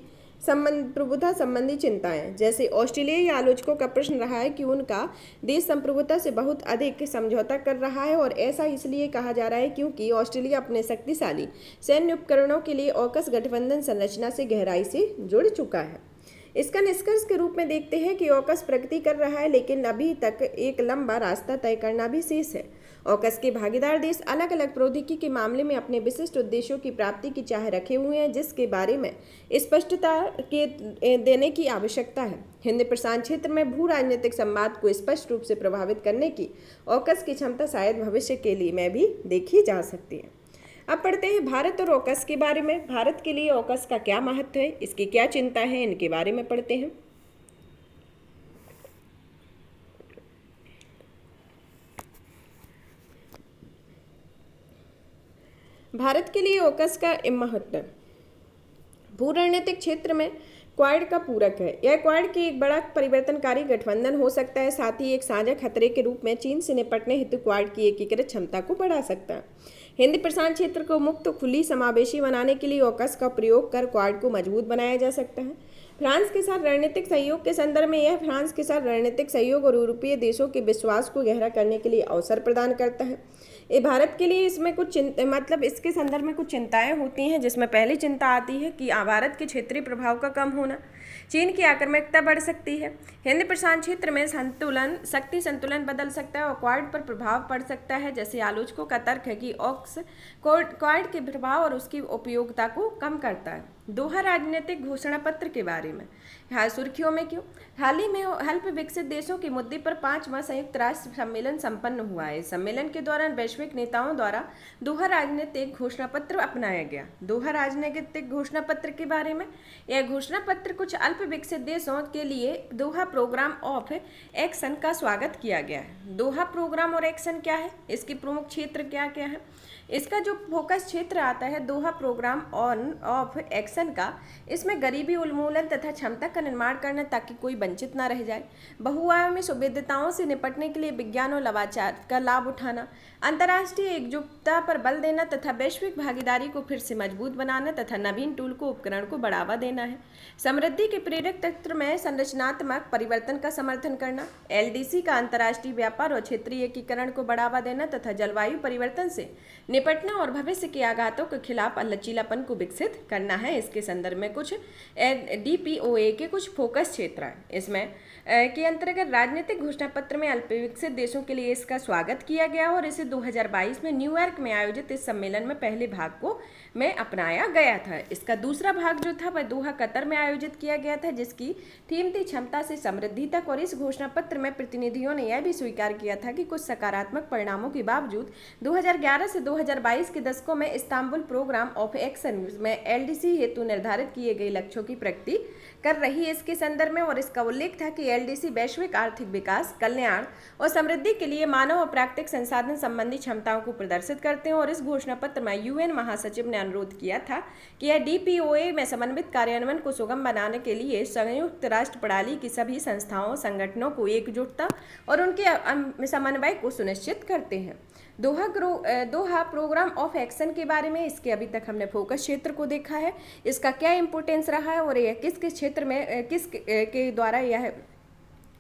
प्रभुता संबंधी चिंताएं, जैसे ऑस्ट्रेलियाई आलोचकों का प्रश्न रहा है कि उनका देश संप्रभुता से बहुत अधिक समझौता कर रहा है और ऐसा इसलिए कहा जा रहा है क्योंकि ऑस्ट्रेलिया अपने शक्तिशाली सैन्य उपकरणों के लिए ऑकस गठबंधन संरचना से गहराई से जुड़ चुका है। इसका निष्कर्ष के रूप में देखते हैं कि ऑकस प्रगति कर रहा है, लेकिन अभी तक एक लंबा रास्ता तय करना भी शेष है। ऑकस के भागीदार देश अलग अलग प्रौद्योगिकी के मामले में अपने विशिष्ट उद्देश्यों की प्राप्ति की चाह रखे हुए हैं, जिसके बारे में स्पष्टता देने की आवश्यकता है। हिंद प्रशांत क्षेत्र में भू राजनीतिक संवाद को स्पष्ट रूप से प्रभावित करने की ऑकस की क्षमता शायद भविष्य के लिए में भी देखी जा सकती है। अब पढ़ते हैं भारत और ऑकस के बारे में। भारत के लिए ऑकस का क्या महत्व है, इसकी क्या चिंता है, इनके बारे में पढ़ते हैं। भारत के लिए ऑकस का महत्व भू रणनीतिक क्षेत्र में क्वाड का पूरक है। यह क्वाड की एक बड़ा परिवर्तनकारी गठबंधन हो सकता है, साथ ही एक साझा खतरे के रूप में चीन से निपटने हेतु क्वाड की एकीकृत क्षमता को बढ़ा सकता है। हिंद प्रशांत क्षेत्र को मुक्त, खुली, समावेशी बनाने के लिए ऑकस का प्रयोग कर क्वाड को मजबूत बनाया जा सकता है। फ्रांस के साथ रणनीतिक सहयोग के संदर्भ में यह फ्रांस के साथ रणनीतिक सहयोग और यूरोपीय देशों के विश्वास को गहरा करने के लिए अवसर प्रदान करता है। ये भारत के लिए इसमें कुछ इसके संदर्भ में कुछ चिंताएं होती हैं, जिसमें पहली चिंता आती है कि भारत के क्षेत्रीय प्रभाव का कम होना, चीन की आक्रामकता बढ़ सकती है, हिंद प्रशांत क्षेत्र में शक्ति संतुलन बदल सकता है और क्वाड पर प्रभाव पड़ सकता है। जैसे आलोचकों का तर्क है कि ऑक्स क्वाड के प्रभाव और उसकी उपयोगिता को कम करता है। दोहा राजनीतिक घोषणा पत्र के बारे में सुर्खियों में क्यों? हाल ही में अल्प विकसित देशों के मुद्दे पर 5वां संयुक्त राष्ट्र सम्मेलन संपन्न हुआ है। इस सम्मेलन के दौरान वैश्विक नेताओं द्वारा दोहा राजनीतिक घोषणा पत्र अपनाया गया। दोहा राजनीतिक घोषणा पत्र के बारे में, यह घोषणा पत्र कुछ अल्प विकसित देशों के लिए दोहा प्रोग्राम ऑफ एक्शन का स्वागत किया गया है। दोहा प्रोग्राम और एक्शन क्या है, इसके प्रमुख क्षेत्र क्या क्या है? इसका जो फोकस क्षेत्र आता है दोहा प्रोग्राम ऑफ एक्शन का, इसमें गरीबी उन्मूलन तथा क्षमता का निर्माण करना ताकि कोई वंचित ना रह जाए, बहुआयामी सुविधताओं से निपटने के लिए विज्ञान और नवाचार का लाभ उठाना, अंतर्राष्ट्रीय एकजुटता पर बल देना तथा वैश्विक भागीदारी को फिर से मजबूत बनाना तथा नवीन टूल को उपकरण को बढ़ावा देना है। समृद्धि के प्रेरक तंत्र में संरचनात्मक परिवर्तन का समर्थन करना, LDC का अंतर्राष्ट्रीय व्यापार और क्षेत्रीय एकीकरण को बढ़ावा देना तथा जलवायु परिवर्तन से निपटना और भविष्य के आघातों के खिलाफ लचीलापन को विकसित करना है। इसके संदर्भ में कुछ DPOA के कुछ फोकस क्षेत्र हैं। इसमें के अंतर्गत राजनीतिक घोषणा पत्र में अल्प विकसित देशों के लिए इसका स्वागत किया गया और इसे 2022 में न्यूयॉर्क में आयोजित इस सम्मेलन में पहले भाग को में अपनाया गया था। इसका दूसरा भाग जो था वह दोहा कतर में आयोजित किया किया गया था, जिसकी थीम थी क्षमता से समृद्धि तक। और इस घोषणा पत्र में प्रतिनिधियों ने यह भी स्वीकार किया था कि कुछ सकारात्मक परिणामों के बावजूद 2011 से 2022 के दशकों में इस्तांबुल प्रोग्राम ऑफ एक्शन में एलडीसी हेतु निर्धारित किए गए लक्ष्यों की प्रगति कर रही है। इसके संदर्भ में और इसका उल्लेख था कि एलडीसी वैश्विक आर्थिक विकास, कल्याण और समृद्धि के लिए मानव और प्राकृतिक संसाधन संबंधी क्षमताओं को प्रदर्शित करते हैं। और इस घोषणा पत्र में यूएन महासचिव ने अनुरोध किया था कि यह डीपीओए में समन्वित कार्यान्वयन को सुगम बनाने के लिए संयुक्त राष्ट्र प्रणाली की सभी संस्थाओं, संगठनों को एकजुटता और उनके समन्वय को सुनिश्चित करते हैं। दोहा प्रोग्राम ऑफ एक्शन के बारे में, इसके अभी तक हमने फोकस क्षेत्र को देखा है, इसका क्या इंपोर्टेंस रहा है और यह किस किस क्षेत्र में किस के द्वारा यह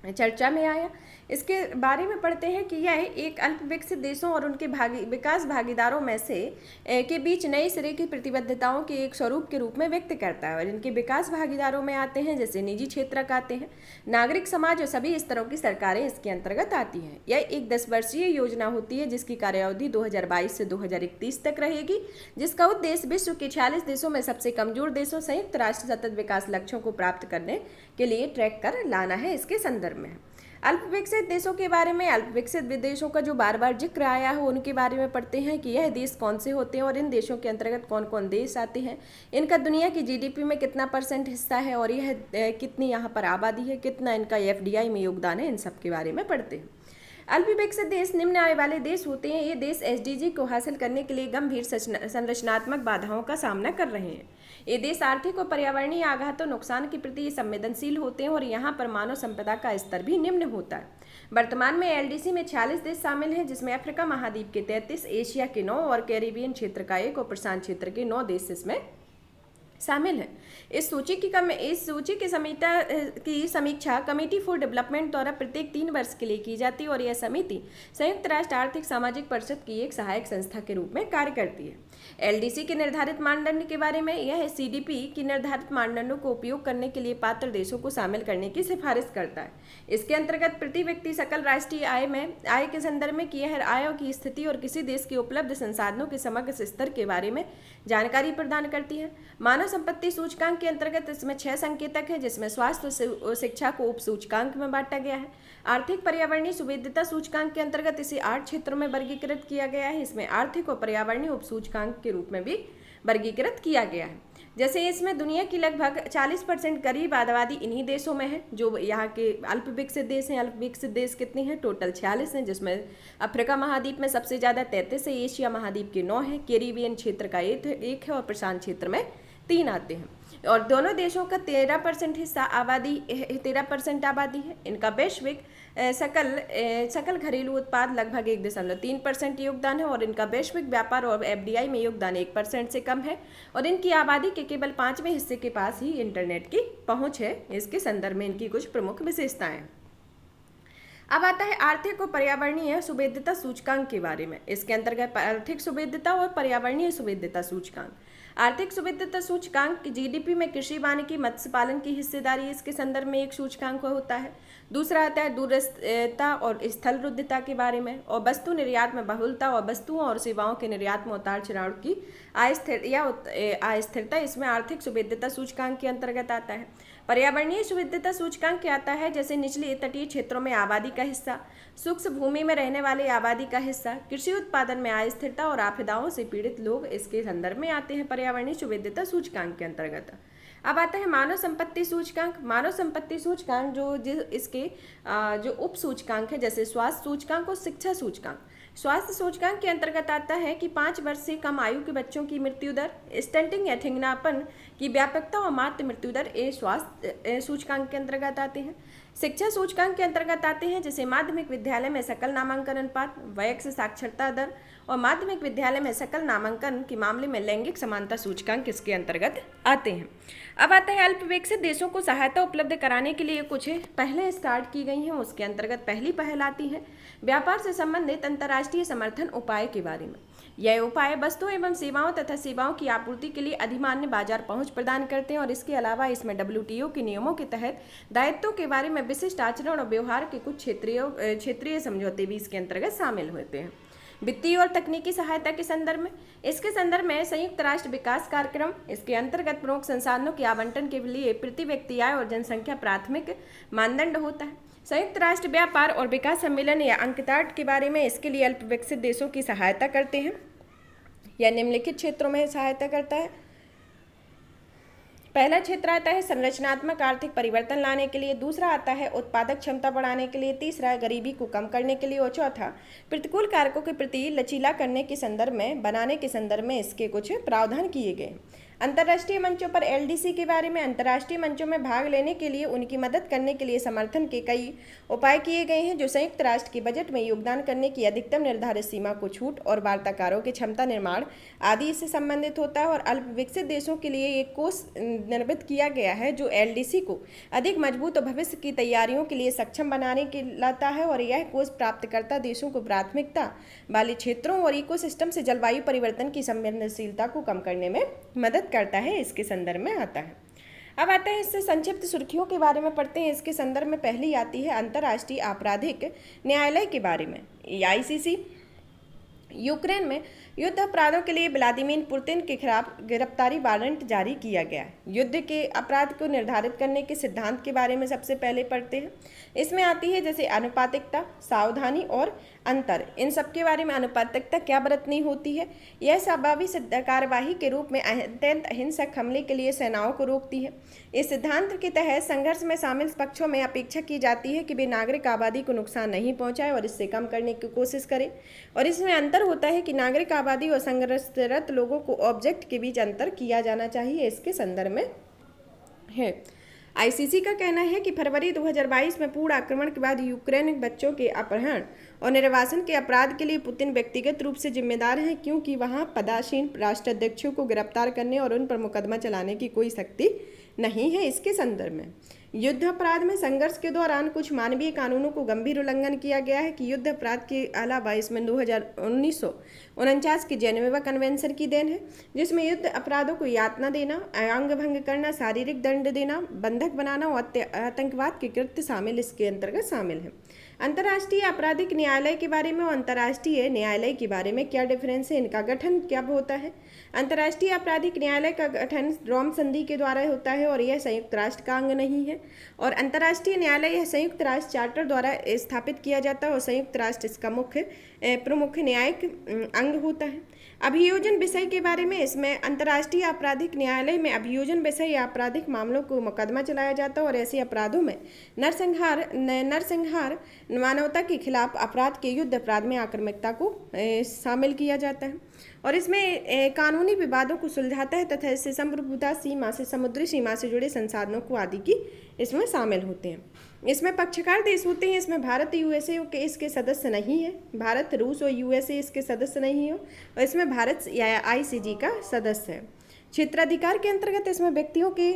चर्चा में आया, इसके बारे में पढ़ते हैं कि यह एक अल्प विकसित देशों और उनके विकास भागीदारों में से के बीच नए सिरे की प्रतिबद्धताओं के एक स्वरूप के रूप में व्यक्त करता है। और इनके विकास भागीदारों में आते हैं जैसे निजी क्षेत्र आते हैं, नागरिक समाज और सभी स्तरों की सरकारें इसके अंतर्गत आती हैं। यह एक 10 वर्षीय योजना होती है जिसकी कार्यावधि 2022 से 2031 तक रहेगी, जिसका उद्देश्य विश्व के 46 देशों में सबसे कमजोर देशों संयुक्त राष्ट्र सतत विकास लक्ष्यों को प्राप्त करने के लिए ट्रैक कर लाना है। इसके संदर्भ में अल्प विकसित देशों के बारे में, अल्प विकसित देशों का जो बार बार जिक्र आया है उनके बारे में पढ़ते हैं कि यह देश कौन से होते हैं और इन देशों के अंतर्गत कौन कौन देश आते हैं, इनका दुनिया की जीडीपी में कितना % हिस्सा है और यह कितनी यहाँ पर आबादी है, कितना इनका एफडीआई में योगदान है, इन सब के बारे में पढ़ते हैं। अल्प विकसित देश निम्न आय वाले देश होते हैं। ये देश एसडीजी को हासिल करने के लिए गंभीर संरचनात्मक बाधाओं का सामना कर रहे हैं। ये देश आर्थिक और पर्यावरणीय आघात और नुकसान के प्रति संवेदनशील होते हैं और यहाँ पर मानव संपदा का स्तर भी निम्न होता है। वर्तमान में एलडीसी में 46 देश शामिल हैं, जिसमें अफ्रीका महाद्वीप के 33, एशिया के 9 और कैरिबियन क्षेत्र का 1 और प्रशांत क्षेत्र के 9 देश इसमें शामिल है। इस सूची की समीक्षा कमेटी फॉर डेवलपमेंट द्वारा प्रत्येक 3 वर्ष के लिए की जाती है और यह समिति संयुक्त राष्ट्र आर्थिक सामाजिक परिषद की एक सहायक संस्था के रूप में कार्य करती है। एलडीसी के निर्धारित मानदंड के बारे में, यह सीडीपी की निर्धारित मानदंडों को उपयोग करने के लिए पात्र देशों को शामिल करने की सिफारिश करता है। इसके अंतर्गत प्रति व्यक्ति सकल राष्ट्रीय आय के संदर्भ में यह आय की स्थिति और किसी देश के उपलब्ध संसाधनों के समग्र स्तर के बारे में जानकारी प्रदान करती है। मानव संपत्ति सूचकांक के अंतर्गत इसमें 6 संकेतक है, जिसमें स्वास्थ्य और शिक्षा को उप सूचकांक में बांटा गया है। आर्थिक पर्यावरणीय सुवेद्यता सूचकांक के अंतर्गत इसे 8 क्षेत्रों में वर्गीकृत किया गया है। इसमें आर्थिक और पर्यावरणीय उप सूचकांक के रूप में भी वर्गीकृत किया गया है। जैसे इसमें दुनिया की लगभग 40% करीब आबादी इन्हीं देशों में है जो यहाँ के अल्प विकसित देश हैं। अल्प विकसित देश कितने हैं? टोटल 46 हैं, जिसमें अफ्रीका महाद्वीप में सबसे ज़्यादा 33 है, एशिया महाद्वीप के 9 है, कैरिबियन क्षेत्र का 1 है और प्रशांत क्षेत्र में 3 आते हैं। और दोनों देशों का 13% आबादी है। इनका वैश्विक सकल घरेलू उत्पाद लगभग 1.3% योगदान है और इनका वैश्विक व्यापार और एफडीआई में योगदान 1% से कम है और इनकी आबादी के केवल 5वें हिस्से के पास ही इंटरनेट की पहुंच है। इसके संदर्भ में इनकी कुछ प्रमुख विशेषताएं। अब आता है आर्थिक और पर्यावरणीय सुवेद्यता सूचकांक के बारे में। इसके अंतर्गत आर्थिक सुवेद्यता और पर्यावरणीय सुवेद्यता सूचकांक। आर्थिक सुवेद्यता सूचकांक जीडीपी में कृषि, वानिकी, मत्स्य पालन की हिस्सेदारी इसके संदर्भ में एक सूचकांक होता है। दूसरा आता है दूरस्थता और स्थल रुद्धता के बारे में, और वस्तु निर्यात में बहुलता और वस्तुओं और सेवाओं के निर्यात में उतार चढ़ाव की अस्थिरता इसमें आर्थिक सुवेद्यता सूचकांक के अंतर्गत आता है। पर्यावरणीय सुवेद्यता सूचकांक क्या आता है? जैसे निचले तटीय क्षेत्रों में आबादी का हिस्सा, शुष्क भूमि में रहने वाले आबादी का हिस्सा, कृषि उत्पादन में अस्थिरता और आपदाओं से पीड़ित लोग इसके संदर्भ में आते हैं पर्यावरणीय सुवेद्यता सूचकांक के अंतर्गत। अब आता है मानव संपत्ति सूचकांक। मानव संपत्ति सूचकांक इसके जो उप सूचकांक है, जैसे स्वास्थ्य सूचकांक और शिक्षा सूचकांक। स्वास्थ्य सूचकांक के अंतर्गत आता है कि 5 वर्ष से कम आयु के बच्चों की मृत्यु दर, स्टंटिंग या ठिंगनापन की व्यापकता और मातृ मृत्यु दर ये स्वास्थ्य सूचकांक के अंतर्गत आते हैं। शिक्षा सूचकांक के अंतर्गत आते हैं जैसे माध्यमिक विद्यालय में सकल नामांकन अनुपात, वयस्क साक्षरता दर और माध्यमिक विद्यालय में सकल नामांकन के मामले में लैंगिक समानता सूचकांक इसके अंतर्गत आते हैं। अब आता है अल्प विकसित देशों को सहायता उपलब्ध कराने के लिए कुछ पहले स्टार्ट की गई हैं। उसके अंतर्गत पहली पहल आती है व्यापार से संबंधित अंतर्राष्ट्रीय समर्थन उपाय के बारे में। यह उपाय वस्तुओं एवं सेवाओं तथा सेवाओं की आपूर्ति के लिए अधिमान्य बाजार पहुंच प्रदान करते हैं और इसके अलावा इसमें WTO के नियमों के तहत दायित्वों के बारे में विशिष्ट आचरण और व्यवहार के कुछ क्षेत्रीय समझौते भी इसके अंतर्गत शामिल होते हैं। वित्तीय और तकनीकी सहायता के संदर्भ में, इसके संदर्भ में संयुक्त राष्ट्र विकास कार्यक्रम, इसके अंतर्गत प्रमुख संसाधनों के आवंटन के लिए प्रति व्यक्ति आय और जनसंख्या प्राथमिक मानदंड होता है। संयुक्त राष्ट्र व्यापार और विकास सम्मेलन या अंकटाड के बारे में, इसके लिए अल्प विकसित देशों की सहायता करते हैं या निम्नलिखित क्षेत्रों में सहायता करता है। पहला क्षेत्र आता है संरचनात्मक आर्थिक परिवर्तन लाने के लिए, दूसरा आता है उत्पादक क्षमता बढ़ाने के लिए, तीसरा है गरीबी को कम करने के लिए और चौथा प्रतिकूल कारकों के प्रति लचीला करने के संदर्भ में बनाने के संदर्भ में इसके कुछ प्रावधान किए गए। अंतर्राष्ट्रीय मंचों पर एलडीसी के बारे में, अंतर्राष्ट्रीय मंचों में भाग लेने के लिए उनकी मदद करने के लिए समर्थन के कई उपाय किए गए हैं जो संयुक्त राष्ट्र के बजट में योगदान करने की अधिकतम निर्धारित सीमा को छूट और वार्ताकारों के क्षमता निर्माण आदि से संबंधित होता है। और अल्प विकसित देशों के लिए एक कोष निर्मित किया गया है जो एलडीसी को अधिक मजबूत और भविष्य की तैयारियों के लिए सक्षम बनाने के लाता है। और यह कोष प्राप्तकर्ता देशों को प्राथमिकता वाले क्षेत्रों और इकोसिस्टम से जलवायु परिवर्तन की संवेदनशीलता को कम करने में मदद करता है, इसके संदर्भ में आता है। अब आता है इससे संक्षिप्त सुर्खियों के बारे में पढ़ते हैं। इसके संदर्भ में पहली आती है अंतर्राष्ट्रीय आपराधिक न्यायालय के बारे में, आईसीसी। यूक्रेन में युद्ध अपराधों के लिए व्लादिमीर पुतिन के खिलाफ गिरफ्तारी वारंट जारी किया गया है। युद्ध के अपराध को निर्धारित करने के सिद्धांत के बारे में सबसे पहले पढ़ते हैं। इसमें आती है जैसे अनुपातिकता, सावधानी और अंतर। इन सब के बारे में अनुपातिकता क्या बरतनी होती है, यह संभावी कार्यवाही के रूप में अत्यंत अहिंसक हमले के लिए सेनाओं को रोकती है। इस सिद्धांत के तहत संघर्ष में शामिल पक्षों में अपेक्षा की जाती है कि वे नागरिक आबादी को नुकसान नहीं पहुंचाए और इससे कम करने की कोशिश करें। और इसमें अंतर होता है कि नागरिक आबादी और संघर्षरत लोगों को ऑब्जेक्ट के बीच अंतर किया जाना चाहिए, इसके संदर्भ में है। आईसीसी का कहना है कि फरवरी 2022 में पूर्ण आक्रमण के बाद यूक्रेन बच्चों के अपहरण और निर्वासन के अपराध के लिए पुतिन व्यक्तिगत रूप से जिम्मेदार हैं, क्योंकि वहां पदासीन राष्ट्राध्यक्षों को गिरफ्तार करने और उन पर मुकदमा चलाने की कोई शक्ति नहीं है। इसके संदर्भ में युद्ध अपराध में संघर्ष के दौरान कुछ मानवीय कानूनों को गंभीर उल्लंघन किया गया है कि युद्ध अपराध के अलावा इसमें 1949 के जेनेवा कन्वेंशन की देन है, जिसमें युद्ध अपराधों को यातना देना, अंग भंग करना, शारीरिक दंड देना, बंधक बनाना और आतंकवाद के कृत्य शामिल इसके अंतर्गत शामिल है। अंतर्राष्ट्रीय आपराधिक न्यायालय के बारे में और अंतर्राष्ट्रीय न्यायालय के बारे में क्या डिफरेंस है, इनका गठन क्या होता है। अंतर्राष्ट्रीय आपराधिक न्यायालय का गठन रोम संधि के द्वारा होता है और यह संयुक्त राष्ट्र का अंग नहीं है। और अंतर्राष्ट्रीय न्यायालय यह संयुक्त राष्ट्र चार्टर द्वारा स्थापित किया जाता है और संयुक्त राष्ट्र इसका प्रमुख न्यायिक अंग होता है। अभियोजन विषय के बारे में, इसमें अंतर्राष्ट्रीय आपराधिक न्यायालय में अभियोजन विषय या आपराधिक मामलों को मुकदमा चलाया जाता है और ऐसे अपराधों में नरसंहार, मानवता के खिलाफ अपराध के युद्ध अपराध में आक्रामकता को शामिल किया जाता है। और इसमें कानूनी विवादों को सुलझाता है तथा इससे संप्रभुता सीमा से समुद्री सीमा से जुड़े संसाधनों को आदि की इसमें शामिल होते हैं। इसमें पक्षकार देश होते हैं। इसमें भारत यूएसए के इसके सदस्य नहीं है, भारत रूस और यूएसए इसके सदस्य नहीं हो, और इसमें भारत आईसीजी का सदस्य है। क्षेत्राधिकार के अंतर्गत इसमें व्यक्तियों के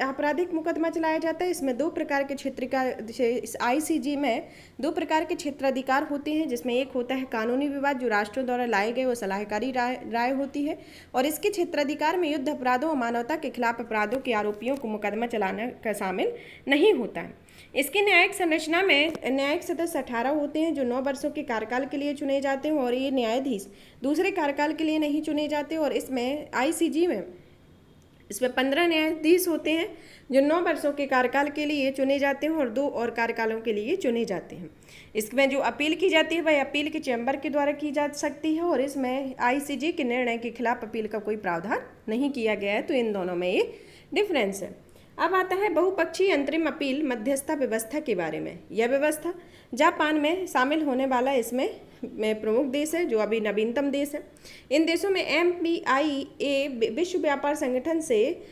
आपराधिक मुकदमा चलाया जाता है। इसमें दो प्रकार के आईसीजी में दो प्रकार के क्षेत्राधिकार होते हैं, जिसमें एक होता है कानूनी विवाद जो राष्ट्रों द्वारा लाए गए वो सलाहकारी राय होती है, और इसके क्षेत्राधिकार में युद्ध अपराधों और मानवता के खिलाफ अपराधों के आरोपियों को मुकदमा चलाना का शामिल नहीं होता है। इसकी न्यायिक संरचना में न्यायिक सदस्य 18 होते हैं जो 9 वर्षों के कार्यकाल के लिए चुने जाते हैं, और ये न्यायाधीश दूसरे कार्यकाल के लिए नहीं चुने जाते। और इसमें आईसीजी में इसमें 15 न्यायाधीश होते हैं जो 9 वर्षों के कार्यकाल के लिए चुने जाते हैं और 2 और कार्यकालों के लिए चुने जाते हैं। इसमें जो अपील की जाती है वह अपील के चैम्बर के द्वारा की जा सकती है, और इसमें आईसीजी के निर्णय के खिलाफ अपील का कोई प्रावधान नहीं किया गया है। तो इन दोनों में ये डिफरेंस है। अब आता है बहुपक्षीय अंतरिम अपील मध्यस्थता व्यवस्था के बारे में। यह व्यवस्था जापान में शामिल होने वाला इसमें प्रमुख देश है जो अभी नवीनतम देश है। इन देशों में MPIA विश्व व्यापार संगठन से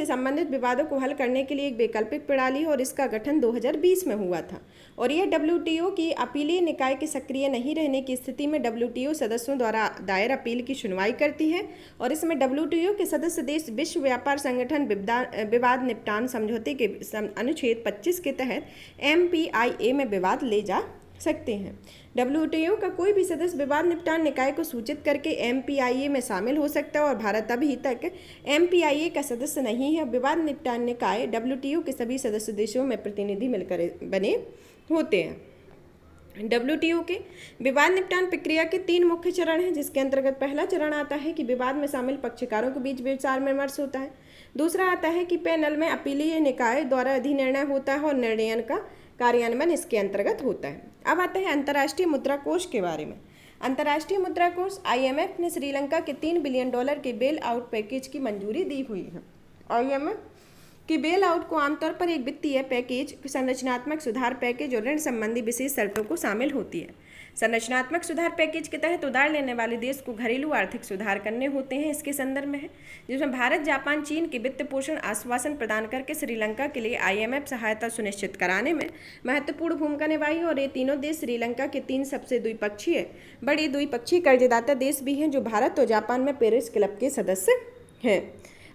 संबंधित विवादों को हल करने के लिए एक वैकल्पिक प्रणाली है, और इसका गठन 2020 में हुआ था। और यह WTO की अपीलीय निकाय के सक्रिय नहीं रहने की स्थिति में WTO सदस्यों द्वारा दायर अपील की सुनवाई करती है, और इसमें WTO के सदस्य देश विश्व व्यापार संगठन विवाद निपटान समझौते के अनुच्छेद 25 के तहत MPIA में विवाद ले जा सकते हैं। WTO का कोई भी सदस्य विवाद निपटान निकाय को सूचित करके MPIA में शामिल हो सकता है, और भारत अभी तक MPIA का सदस्य नहीं है। विवाद निपटान निकाय WTO के सभी सदस्य देशों में प्रतिनिधि मिलकर बने होते हैं। WTO के विवाद निपटान प्रक्रिया के 3 मुख्य चरण हैं, जिसके अंतर्गत पहला चरण आता है कि विवाद में शामिल पक्षकारों के बीच विचार विमर्श होता है। दूसरा आता है कि पैनल में अपीलीय निकाय द्वारा अधिनिर्णय होता है और निर्णय का कार्यान्वयन इसके अंतर्गत होता है। अब आता है अंतर्राष्ट्रीय मुद्रा कोष के बारे में। अंतर्राष्ट्रीय मुद्रा कोष IMF ने श्रीलंका के $3 बिलियन के बेल आउट पैकेज की मंजूरी दी हुई है। IMF कि बेल आउट को आमतौर पर एक वित्तीय पैकेज, संरचनात्मक सुधार पैकेज और ऋण संबंधी विशेष शर्तों को शामिल होती है। संरचनात्मक सुधार पैकेज के तहत उधार लेने वाले देश को घरेलू आर्थिक सुधार करने होते हैं। इसके संदर्भ में है जिसमें भारत, जापान, चीन के वित्त पोषण आश्वासन प्रदान करके श्रीलंका के लिए IMF सहायता सुनिश्चित कराने में महत्वपूर्ण भूमिका निभाई। और ये तीनों देश श्रीलंका के 3 सबसे बड़े द्विपक्षीय कर्जदाता देश भी हैं, जो भारत और जापान में पेरिस क्लब के सदस्य हैं।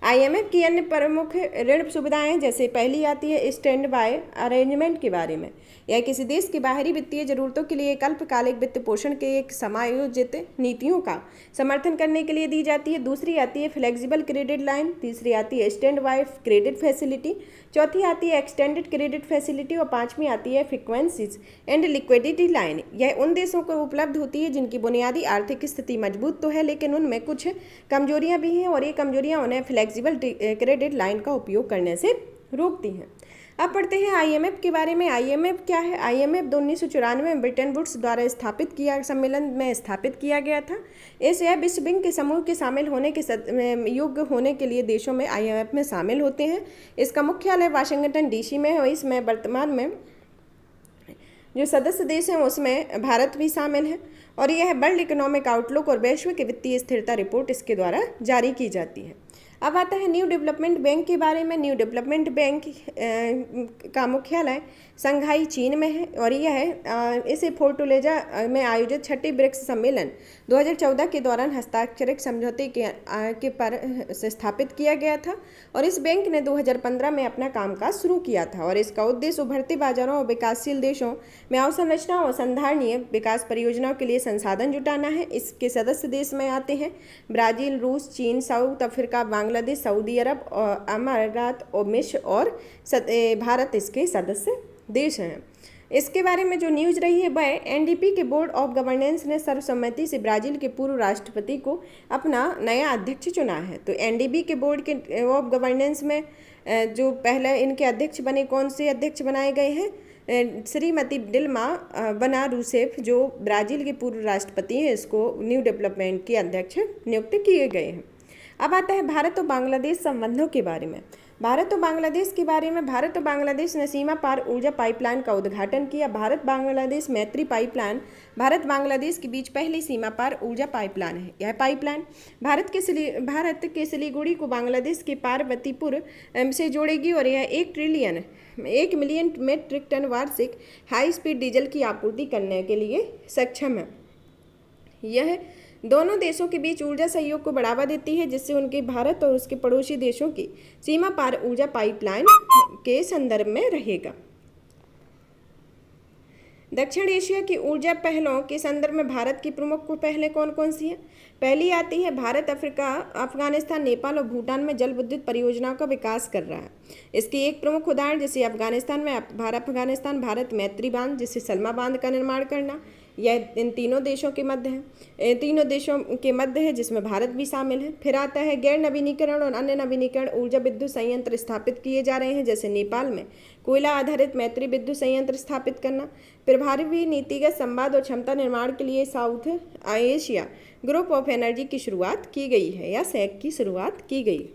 IMF की अन्य प्रमुख ऋण सुविधाएं, जैसे पहली आती है स्टैंड बाय अरेंजमेंट के बारे में। यह किसी देश की बाहरी वित्तीय जरूरतों के लिए अल्पकालिक वित्त पोषण के एक समायोजित नीतियों का समर्थन करने के लिए दी जाती है। दूसरी आती है फ्लेक्सिबल क्रेडिट लाइन। तीसरी आती है स्टैंड बाय क्रेडिट फैसिलिटी। चौथी आती है एक्सटेंडेड क्रेडिट फैसिलिटी। और पांचवी आती है फ्रीक्वेंसीज एंड लिक्विडिटी लाइन। यह उन देशों को उपलब्ध होती है जिनकी बुनियादी आर्थिक स्थिति मजबूत तो है, लेकिन उनमें कुछ कमजोरियां भी हैं, और ये कमजोरियां उन्हें फ्लेक्सिबल क्रेडिट लाइन का उपयोग करने से रोकती हैं। अब पढ़ते हैं IMF के बारे में। IMF क्या है? IMF 1994 में ब्रिटेन वुड्स द्वारा सम्मेलन में स्थापित किया गया था। यह विश्व बैंक के समूह के शामिल होने के योग्य होने के लिए देशों में IMF में शामिल होते हैं। इसका मुख्यालय वाशिंगटन DC में है, और इसमें वर्तमान में जो सदस्य देश हैं उसमें भारत भी शामिल है। और यह वर्ल्ड इकोनॉमिक आउटलुक और वैश्विक वित्तीय स्थिरता रिपोर्ट इसके द्वारा जारी की जाती है। अब आता है न्यू डेवलपमेंट बैंक के बारे में। न्यू डेवलपमेंट बैंक का मुख्यालय शंघाई चीन में है, और यह इसे फोर्टुलेजा में आयोजित छठे ब्रिक्स सम्मेलन 2014 के दौरान हस्ताक्षरित समझौते के पर स्थापित किया गया था। और इस बैंक ने 2015 में अपना कामकाज शुरू किया था, और इसका उद्देश्य उभरते बाजारों और विकासशील देशों में अवसंरचना और संधारणीय विकास परियोजनाओं के लिए संसाधन जुटाना है। इसके सदस्य देश में आते हैं ब्राज़ील, रूस, चीन, साउथ अफ्रीका, बांग्लादेश, सऊदी अरब और अमारात और मिस्र, और भारत इसके सदस्य देश हैं। इसके बारे में जो न्यूज़ रही है वह NDP के बोर्ड ऑफ गवर्नेंस ने सर्वसम्मति से ब्राज़ील के पूर्व राष्ट्रपति को अपना नया अध्यक्ष चुना है। तो NDP के बोर्ड के ऑफ गवर्नेंस में जो पहले इनके अध्यक्ष बने, कौन से अध्यक्ष बनाए गए हैं? श्रीमती डिल्मा बना रूसेफ, जो ब्राज़ील के पूर्व राष्ट्रपति हैं, इसको न्यू डेवलपमेंट के अध्यक्ष नियुक्त किए गए हैं। अब आता है भारत और बांग्लादेश संबंधों के बारे में। भारत और बांग्लादेश के बारे में। भारत और बांग्लादेश ने सीमा पार ऊर्जा पाइपलाइन का उद्घाटन किया। भारत बांग्लादेश मैत्री पाइपलाइन भारत बांग्लादेश के बीच पहली सीमा पार ऊर्जा पाइपलाइन है। यह पाइपलाइन भारत के सिलीगुड़ी को बांग्लादेश के पार्वतीपुर से जोड़ेगी, और यह 1 मिलियन मेट्रिक टन वार्षिक हाई स्पीड डीजल की आपूर्ति करने के लिए सक्षम है। यह दोनों देशों के बीच ऊर्जा सहयोग को बढ़ावा देती है, जिससे उनके भारत और उसके पड़ोसी देशों की सीमा पार ऊर्जा पाइपलाइन के संदर्भ में रहेगा। दक्षिण एशिया की ऊर्जा पहलों के संदर्भ में भारत की प्रमुख पहलें कौन कौन सी हैं? पहली आती है भारत अफगानिस्तान, नेपाल और भूटान में जल विद्युत परियोजनाओं का विकास कर रहा है। इसकी एक प्रमुख उदाहरण जैसे अफगानिस्तान में अफगानिस्तान भारत मैत्री बांध, जिससे सलमा बांध का निर्माण करना, यह इन तीनों देशों के मध्य है, जिसमें भारत भी शामिल है। फिर आता है गैर नवीनीकरण और अन्य नवीनीकरण ऊर्जा विद्युत संयंत्र स्थापित किए जा रहे हैं, जैसे नेपाल में कोयला आधारित मैत्री विद्युत संयंत्र स्थापित करना। प्रभावी नीतिगत संवाद और क्षमता निर्माण के लिए south Asia group of energy की शुरुआत की गई है, या SEC की शुरुआत की गई।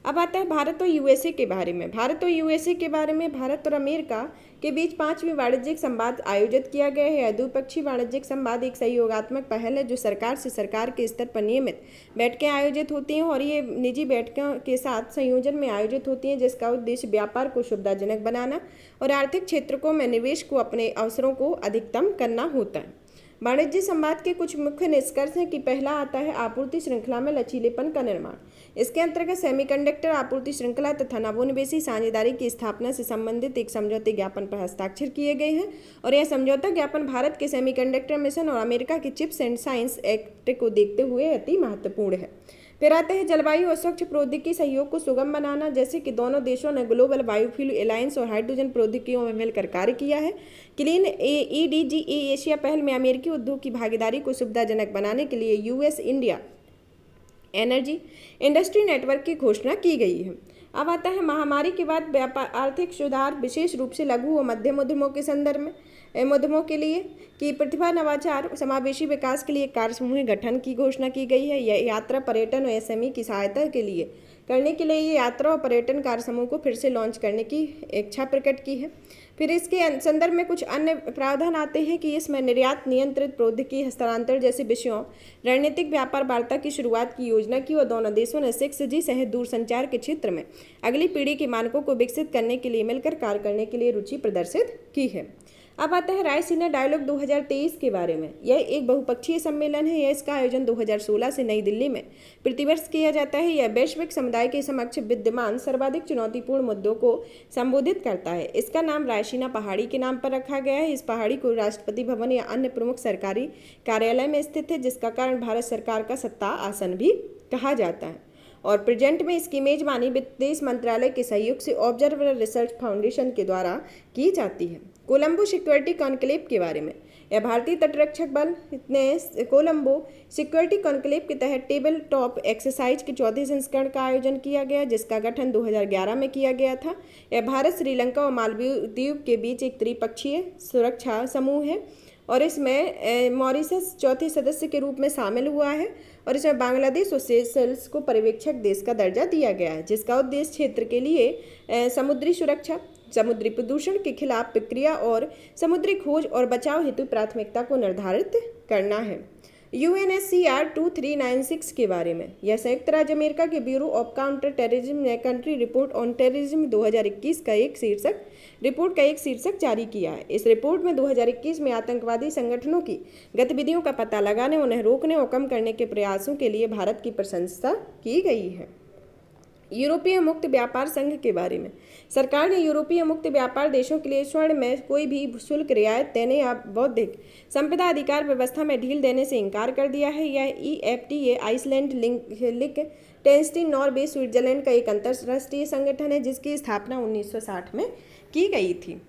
अब आता है भारत और USA के बारे में। भारत और USA के बारे में। भारत और अमेरिका के बीच 5वीं वाणिज्यिक संवाद आयोजित किया गया है। द्विपक्षीय वाणिज्यिक संवाद एक सहयोगात्मक पहल है, जो सरकार से सरकार के स्तर पर नियमित बैठकें आयोजित होती हैं, और ये निजी बैठकों के साथ संयोजन में आयोजित होती हैं, जिसका उद्देश्य व्यापार को सुविधाजनक बनाना और आर्थिक क्षेत्रों में निवेश को अपने अवसरों को अधिकतम करना होता है। वाणिज्य संवाद के कुछ मुख्य निष्कर्ष हैं कि पहला आता है आपूर्ति श्रृंखला में लचीलेपन का निर्माण। इसके अंतर्गत सेमीकंडक्टर आपूर्ति श्रृंखला तथा नवोन्वेषी साझेदारी की स्थापना से संबंधित एक समझौते ज्ञापन पर हस्ताक्षर किए गए हैं, और यह समझौता ज्ञापन भारत के सेमीकंडक्टर मिशन और अमेरिका के चिप्स एंड साइंस एक्ट को देखते हुए अति महत्वपूर्ण है। फिर आते हैं जलवायु और स्वच्छ प्रौद्योगिकी सहयोग को सुगम बनाना, जैसे कि दोनों देशों ने ग्लोबल बायोफ्यूल एलायंस और हाइड्रोजन प्रौद्योगिकियों में मिलकर कार्य किया है। क्लीन EDGE एशिया पहल में अमेरिकी उद्योग की भागीदारी को सुविधाजनक बनाने के लिए US India energy industry network की घोषणा की गई है। अब आता है महामारी के बाद व्यापार आर्थिक सुधार, विशेष रूप से लघु और मध्यम उद्यमों के संदर्भ में उद्यमों के लिए कि प्रतिभा नवाचार समावेशी विकास के लिए कार्य समूह गठन की घोषणा की गई है। यह यात्रा पर्यटन और SME की सहायता के लिए करने के लिए ये यात्रा और पर्यटन कार्य समूह को फिर से लॉन्च करने की इच्छा प्रकट की है। फिर इसके संदर्भ में कुछ अन्य प्रावधान आते हैं कि इसमें निर्यात नियंत्रित प्रौद्योगिकी हस्तांतरण जैसे विषयों, रणनीतिक व्यापार वार्ता की शुरुआत की योजना की और दोनों देशों ने 6G सहित दूरसंचार के क्षेत्र में अगली पीढ़ी के मानकों को विकसित करने के लिए मिलकर कार्य करने के लिए रुचि प्रदर्शित की है। अब आता है रायसीना डायलॉग 2023 के बारे में। यह एक बहुपक्षीय सम्मेलन है। इसका आयोजन 2016 से नई दिल्ली में प्रतिवर्ष किया जाता है। यह वैश्विक समुदाय के समक्ष विद्यमान सर्वाधिक चुनौतीपूर्ण मुद्दों को संबोधित करता है। इसका नाम रायसीना पहाड़ी के नाम पर रखा गया है। इस पहाड़ी को राष्ट्रपति भवन या अन्य प्रमुख सरकारी कार्यालय में स्थित है, जिसका कारण भारत सरकार का सत्ता आसन भी कहा जाता है। और प्रेजेंट में इसकी मेजबानी विदेश मंत्रालय के सहयोग से ऑब्जर्वर रिसर्च फाउंडेशन के द्वारा की जाती है। कोलंबो सिक्योरिटी कॉन्क्लेव के बारे में। यह भारतीय तटरक्षक बल ने कोलंबो सिक्योरिटी कॉन्क्लेव के तहत टेबल टॉप एक्सरसाइज के 4थे संस्करण का आयोजन किया गया, जिसका गठन 2011 में किया गया था। यह भारत, श्रीलंका और मालदीव के बीच एक त्रिपक्षीय सुरक्षा समूह है और इसमें मॉरिशस चौथे सदस्य के रूप में शामिल हुआ है और इसमें बांग्लादेश और सेशेल्स को पर्यवेक्षक देश का दर्जा दिया गया है, जिसका उद्देश्य क्षेत्र के लिए समुद्री सुरक्षा, समुद्री प्रदूषण के खिलाफ प्रक्रिया और समुद्री खोज और बचाव हेतु प्राथमिकता को निर्धारित करना है। UNSCR 2396 के बारे में। यह संयुक्त राज्य अमेरिका के ब्यूरो ऑफ काउंटर टेररिज्म ने कंट्री रिपोर्ट ऑन टेररिज्म 2021 का एक शीर्षक जारी किया है। इस रिपोर्ट में 2021 में आतंकवादी संगठनों की गतिविधियों का पता लगाने, उन्हें रोकने और कम करने के प्रयासों के लिए भारत की प्रशंसा की गई है। यूरोपीय मुक्त व्यापार संघ के बारे में। सरकार ने यूरोपीय मुक्त व्यापार देशों के लिए स्वर्ण में कोई भी शुल्क रियायत देने या बौद्धिक संपदा अधिकार व्यवस्था में ढील देने से इनकार कर दिया है। यह EFTA आइसलैंड, लिechtenstein, नॉर्वे, स्विट्जरलैंड का एक अंतर्राष्ट्रीय संगठन है, जिसकी स्थापना 1960 में की गई थी।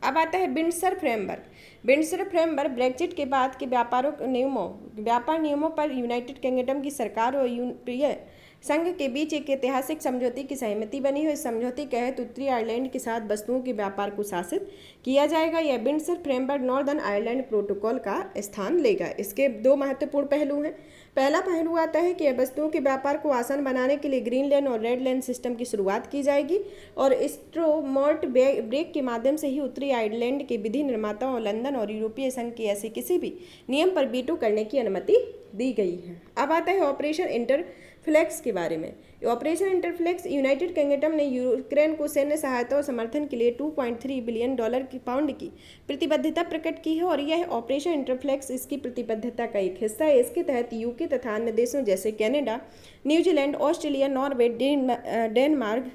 अब आता है Windsor framework. Windsor framework Brexit के बाद के व्यापार नियमों पर यूनाइटेड किंगडम की सरकार और यूरोपीय संघ के बीच एक ऐतिहासिक समझौते की सहमति बनी है। इस समझौते के तहत उत्तरी आयरलैंड के साथ वस्तुओं के व्यापार को शासित किया जाएगा। यह Windsor framework northern Ireland protocol का स्थान लेगा। इसके 2 महत्वपूर्ण पहलू हैं। पहला पहलू आता है कि वस्तुओं के व्यापार को आसान बनाने के लिए ग्रीन लेन और रेड लेन सिस्टम की शुरुआत की जाएगी और स्ट्रोमॉर्ट ब्रेक के माध्यम से ही उत्तरी आयरलैंड के विधि निर्माताओं और लंदन और यूरोपीय संघ के ऐसे किसी भी नियम पर वीटो करने की अनुमति दी गई है। अब आता है ऑपरेशन इंटरफ्लेक्स के बारे में। ऑपरेशन इंटरफ्लेक्स यूनाइटेड किंगडम ने यूक्रेन को सैन्य सहायता और समर्थन के लिए $2.3 बिलियन पाउंड की प्रतिबद्धता प्रकट की है और यह ऑपरेशन इंटरफ्लेक्स इसकी प्रतिबद्धता का एक हिस्सा है। इसके तहत UK तथा अन्य देशों जैसे Canada, New Zealand, Australia, Norway, Denmark,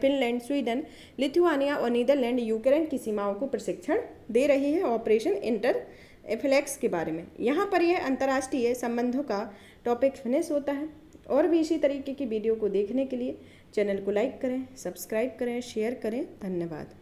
Finland, Sweden, Lithuania और नीदरलैंड यूक्रेन की सीमाओं को प्रशिक्षण दे रही है। ऑपरेशन इंटरफ्लेक्स के बारे में यहाँ पर यह अंतर्राष्ट्रीय संबंधों का टॉपिक फिनिश होता है। और भी इसी तरीके की वीडियो को देखने के लिए चैनल को लाइक करें, सब्सक्राइब करें, शेयर करें। धन्यवाद।